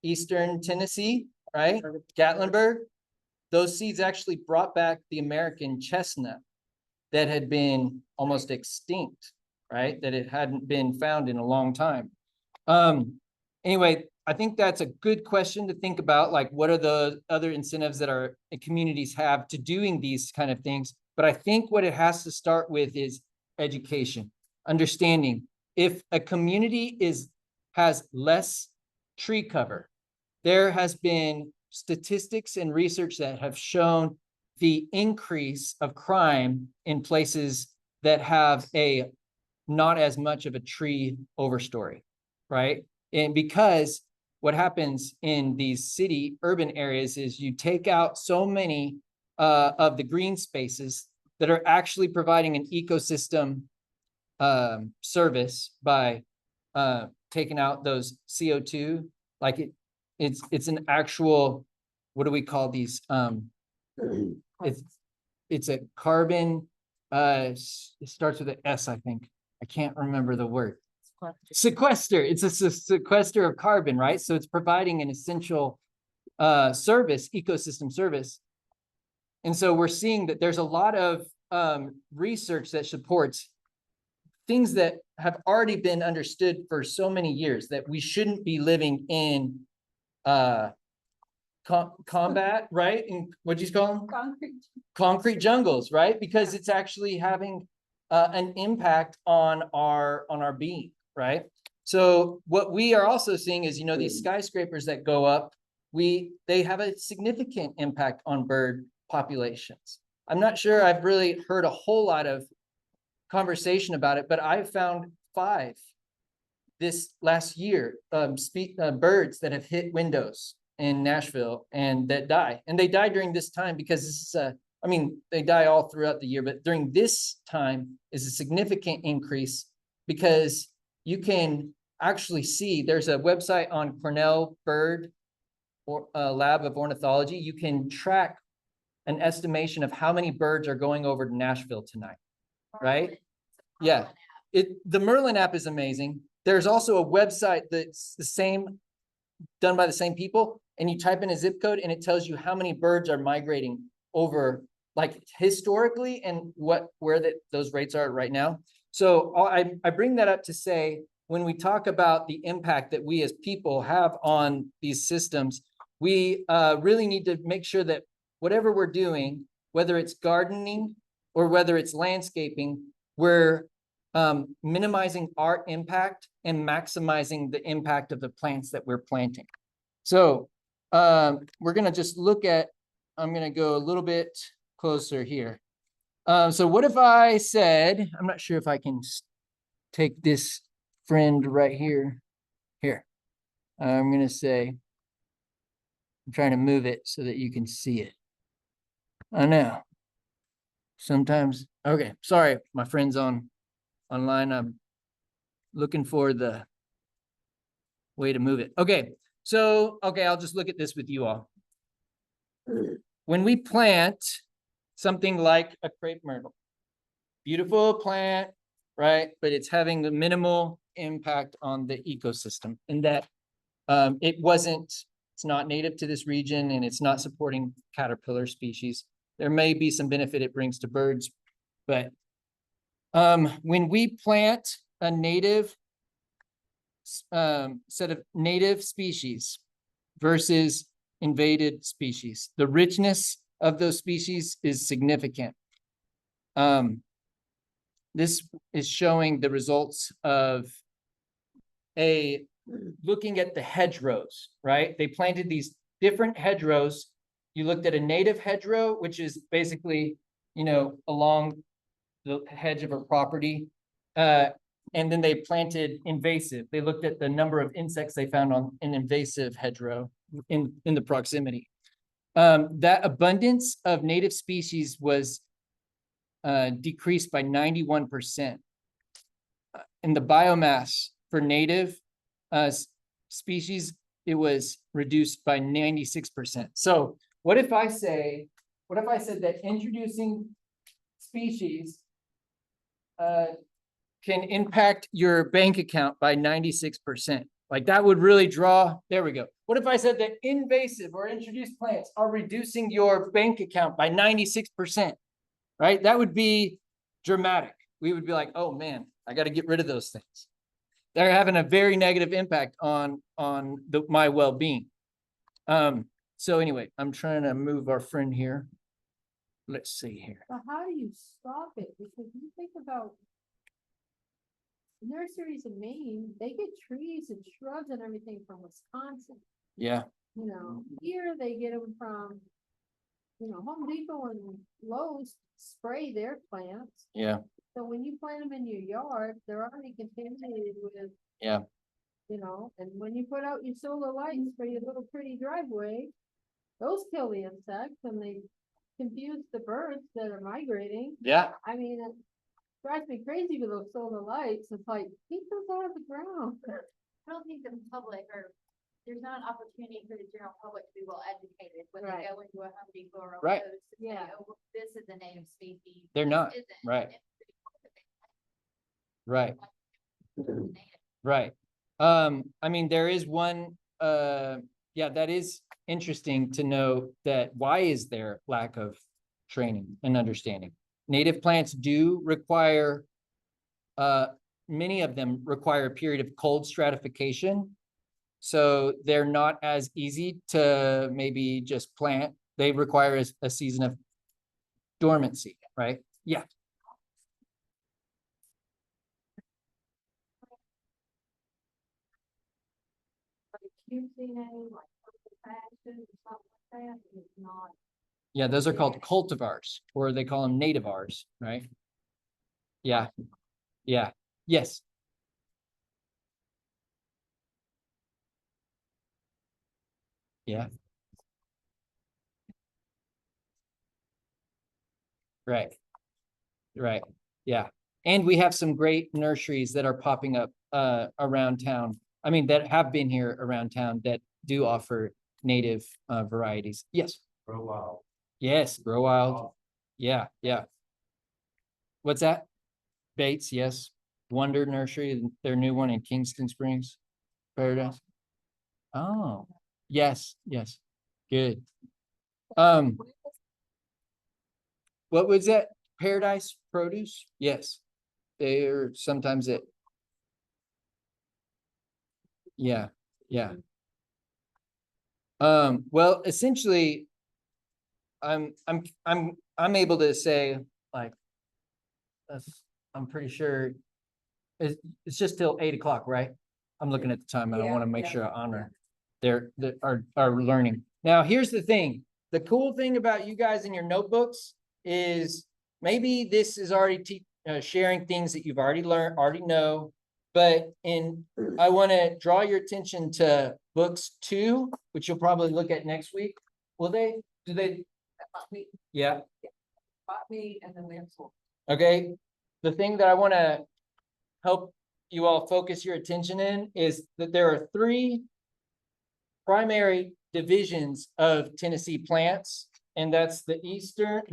eastern Tennessee, right? Gatlinburg. Those seeds actually brought back the American chestnut that had been almost extinct, right? That it hadn't been found in a long time. Anyway, I think that's a good question to think about, like what are the other incentives that our communities have to doing these kind of things? But I think what it has to start with is education, understanding. If a community has less tree cover, there has been statistics and research that have shown the increase of crime in places that have not as much of a tree overstory, right? And because what happens in these urban areas is you take out so many of the green spaces that are actually providing an ecosystem service by taking out those CO2. Like it's an actual, what do we call these? It's a carbon, it starts with an S, I think. I can't remember the word. Sequester. It's a sequester of carbon, right? So it's providing an essential service, ecosystem service. And so we're seeing that there's a lot of research that supports things that have already been understood for so many years, that we shouldn't be living in combat, right? And what'd you call them? Concrete jungles, right? Because it's actually having an impact on our being, right? So what we are also seeing is, these skyscrapers that go up, they have a significant impact on bird populations. I'm not sure I've really heard a whole lot of conversation about it, but I've found 5 this last year, birds that have hit windows in Nashville and that die. And they die during this time because this is they die all throughout the year, but during this time is a significant increase because you can actually see, there's a website on Cornell Bird or Lab of Ornithology. You can track an estimation of how many birds are going over to Nashville tonight, right? Yeah, the Merlin app is amazing. There's also a website that's the same, done by the same people, and you type in a zip code and it tells you how many birds are migrating over, like historically, and where those rates are right now. So I bring that up to say, when we talk about the impact that we as people have on these systems, we really need to make sure that whatever we're doing, whether it's gardening or whether it's landscaping, we're minimizing our impact and maximizing the impact of the plants that we're planting. So we're gonna just look at, I'm gonna go a little bit closer here. So what if I said, I'm not sure if I can take this friend right here. Here, I'm gonna say, I'm trying to move it so that you can see it. I know. Sometimes, okay, sorry, my friends online. I'm looking for the way to move it. Okay, so, I'll just look at this with you all. When we plant something like a crepe myrtle, beautiful plant, right? But it's having the minimal impact on the ecosystem, in that it's not native to this region and it's not supporting caterpillar species. There may be some benefit it brings to birds, but when we plant a native set of native species versus invaded species, the richness of those species is significant. This is showing the results of looking at the hedgerows, right? They planted these different hedgerows. You looked at a native hedgerow, which is basically, along the hedge of a property. And then they planted invasive. They looked at the number of insects they found on an invasive hedgerow in the proximity. That abundance of native species was decreased by 91%. In the biomass for native species, it was reduced by 96%. So what if I said that introducing species can impact your bank account by 96%? Like that would really draw, there we go. What if I said that invasive or introduced plants are reducing your bank account by 96%, right? That would be dramatic. We would be like, oh man, I got to get rid of those things. They're having a very negative impact on my well-being. So anyway, I'm trying to move our friend here. Let's see here. But how do you stop it? Because you think about nurseries in Maine, they get trees and shrubs and everything from Wisconsin. Yeah. Here they get them from, Home Depot and Lowe's spray their plants. Yeah. So when you plant them in your yard, they're already contaminated with. Yeah. you know, and when you put out your solar lights for your little pretty driveway, those kill the insects and they confuse the birds that are migrating. Yeah, I mean, it drives me crazy with those solar lights. It's like, keep those out of the ground. I don't think the public or there's not an opportunity for the general public to be well educated when Right. they go into a Home Depot or a Right. Lowe's to say, Yeah. oh, well, this is a native species. They're this not, isn't," right. and it's pretty right, native. right. I mean, there is one, yeah, that is interesting to know that why is there lack of training and understanding? Native plants do require, many of them require a period of cold stratification. So they're not as easy to maybe just plant. They require a season of dormancy, right? Yeah. Like, you've seen any, like, purple patches or something like that, and it's not. Yeah, those are called cultivars, or they call them nativars, right? Yeah, yeah, yes. Yeah. Right. Right, yeah. And we have some great nurseries that are popping up around town. I mean, that have been here around town that do offer native varieties. Yes. For a while. Yes, Grow Wild. Yeah, yeah. What's that? Bates, yes. Wonder Nursery, their new one in Kingston Springs, Paradise. Oh, yes, yes. Good. What was that? Paradise Produce? Yes. They're sometimes it. Yeah, yeah. Well, essentially, I'm able to say like, I'm pretty sure it's just till 8 o'clock, right? I'm looking at the time and I Yeah, want to make yeah, sure I honor our learning. Now, here's the thing. The cool thing about you guys in your notebooks is maybe this is already sharing things that you've already learned, already know, but I want to draw your attention to books 2, which you'll probably look at next week. Will they? Do they? Yeah. Botany and then we have soil. Okay. The thing that I want to help you all focus your attention in is that there are 3 primary divisions of Tennessee plants, and that's the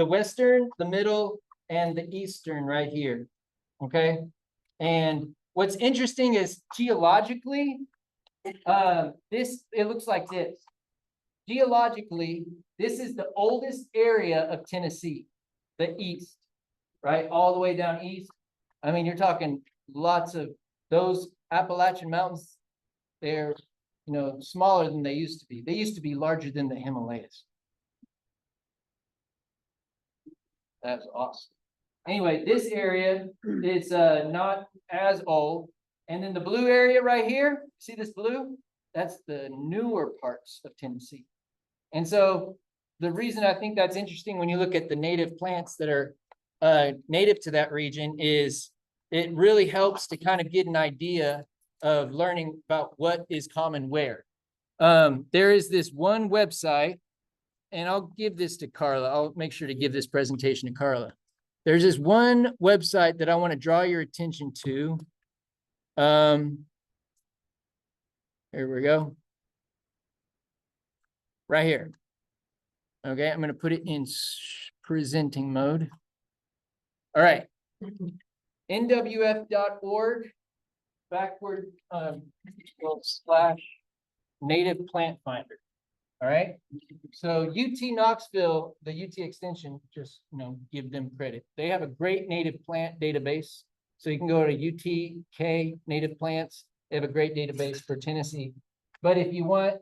western, the middle, and the eastern right here. Okay. And what's interesting is geologically, it looks like this. Geologically, this is the oldest area of Tennessee, the east, right? All the way down east. I mean, you're talking lots of those Appalachian Mountains. They're, smaller than they used to be. They used to be larger than the Himalayas. That's awesome. Anyway, this area is not as old. And then the blue area right here, see this blue? That's the newer parts of Tennessee. And so the reason I think that's interesting when you look at the native plants that are native to that region is it really helps to kind of get an idea of learning about what is common where. There is this one website, and I'll give this to Carla. I'll make sure to give this presentation to Carla. There's this one website that I want to draw your attention to. Here we go. Right here. Okay, I'm going to put it in presenting mode. All right. nwf.org backward / native plant finder. All right. So UT Knoxville, the UT extension, just, give them credit. They have a great native plant database. So you can go to UTK native plants. They have a great database for Tennessee. But if you want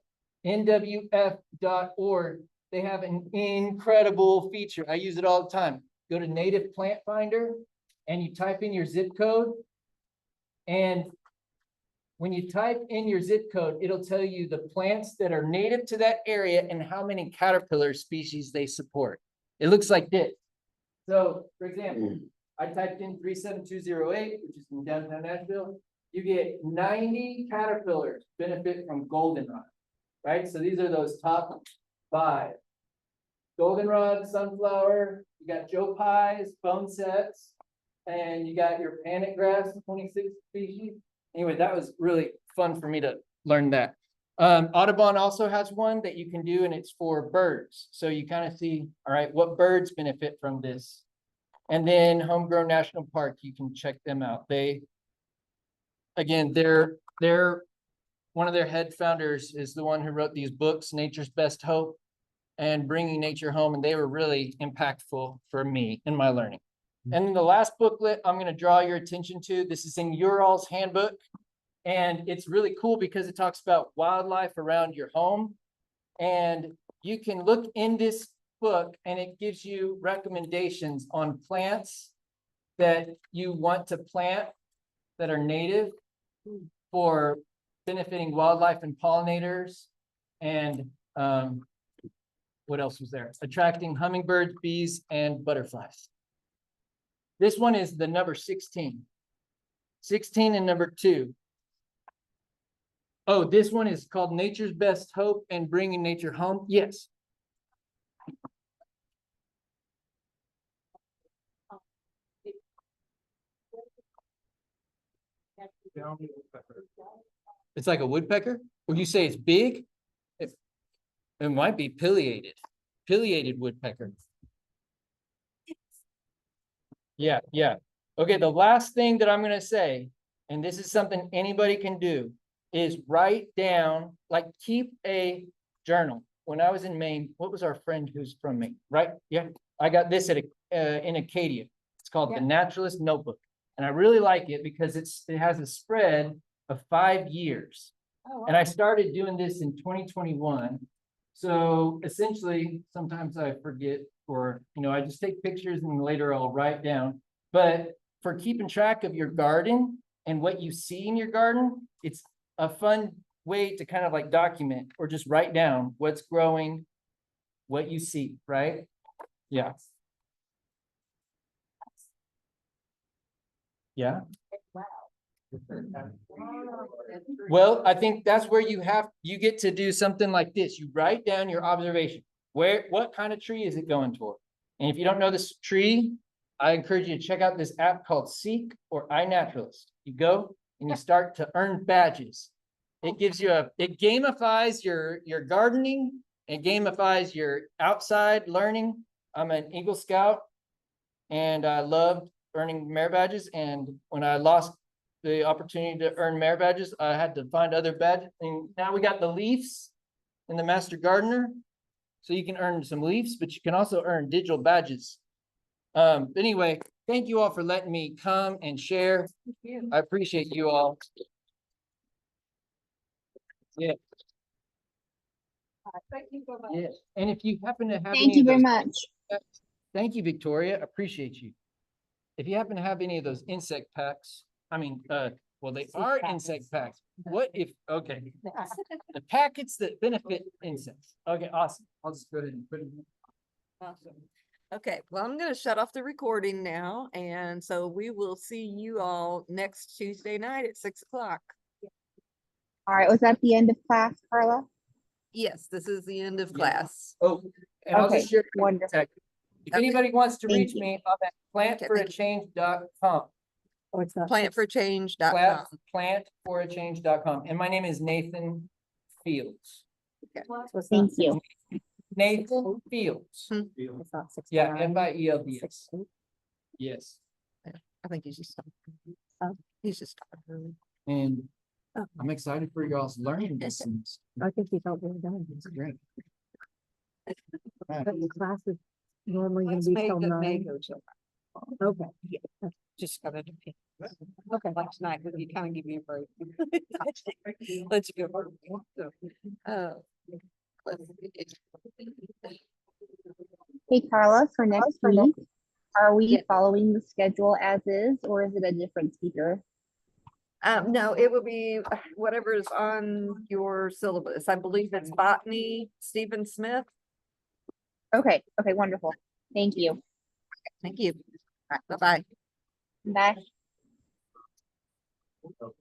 nwf.org, they have an incredible feature. I use it all the time. Go to Native Plant Finder and you type in your zip code. And when you type in your zip code, it'll tell you the plants that are native to that area and how many caterpillar species they support. It looks like this. So, for example, I typed in 37208, which is in downtown Nashville. you get 90 caterpillars benefit from goldenrod, right? So these are those top 5. Goldenrod, sunflower, you got Joe Pies, bone sets, and you got your panic grass, 26 species. Anyway, that was really fun for me to learn that. Audubon also has one that you can do, and it's for birds. So you kind of see, all right, what birds benefit from this. And then Homegrown National Park, you can check them out. Again, they're one of their head founders is the one who wrote these books, Nature's Best Hope and Bringing Nature Home, and they were really impactful for me in my learning. And then the last booklet I'm going to draw your attention to, this is in your all's handbook, and it's really cool because it talks about wildlife around your home. And you can look in this book and it gives you recommendations on plants that you want to plant that are native for benefiting wildlife and pollinators, and what else was there? Attracting hummingbirds, bees, and butterflies. This one is the number 16. 16 and number 2. Oh, this one is called Nature's Best Hope and Bringing Nature Home. Yes. It's like a woodpecker? Would you say it's big? It might be pileated woodpecker. Yeah. Okay, the last thing that I'm gonna say, and this is something anybody can do, is write down, like keep a journal. When I was in Maine, what was our friend who's from Maine, right? Yeah, I got this at in Acadia. It's called the Naturalist Notebook. And I really like it because it has a spread of 5 years. Oh, wow. And I started doing this in 2021. So essentially, sometimes I forget, or, I just take pictures and later I'll write down. But for keeping track of your garden and what you see in your garden, it's a fun way to kind of like document or just write down what's growing, what you see, right? Yeah. Yeah. Well, I think that's where you get to do something like this. You write down your observation. What kind of tree is it going toward? And if you don't know this tree, I encourage you to check out this app called Seek or iNaturalist. You go and you start to earn badges. It gives you it gamifies your gardening, it gamifies your outside learning. I'm an Eagle Scout and I loved earning merit badges. And when I lost the opportunity to earn merit badges, I had to find other badges. And now we got the Leafs and the Master Gardener. So you can earn some Leafs, but you can also earn digital badges. Anyway, thank you all for letting me come and share. I appreciate you all. Yeah. Thank you so much. Yes. And if you happen to have Thank any you of very those, much. thank you, Victoria. Appreciate you. If you happen to have any of those insect packs, well, they are insect packs. What if, okay. The packets that benefit insects. Okay, awesome. I'll just go ahead and put it in. Awesome. Okay, well, I'm gonna shut off the recording now, and so we will see you all next Tuesday night at 6 o'clock. All right, was that the end of class, Carla? Yes, this is the end of Yeah. class. Oh, and I'll Okay, just share. wonderful. If anybody wants to Thank reach you. me, I'm at plantforachange.com. Oh, it's not. Plantforchange.com. Plantforachange.com. And my name is Nathan Fields. Thank you. Nathan Fields. It's not 6. Yeah, Fields. Yes. I think he's just he's just starting early. And Oh. I'm excited for y'all's learning lessons. I think he's all really done. It's great. But the class is normally gonna Let's be make till it 9. May till Okay. just gotta depend. Okay. Last night, you kind of give me a break. Let's go. Hey, Carla, for next week, are we Yeah. following the schedule as is, or is it a different speaker? No, it will be whatever is on your syllabus. I believe it's botany, Stephen Smith. Okay, wonderful. Thank you. Thank you. Bye-bye. Bye. Oh,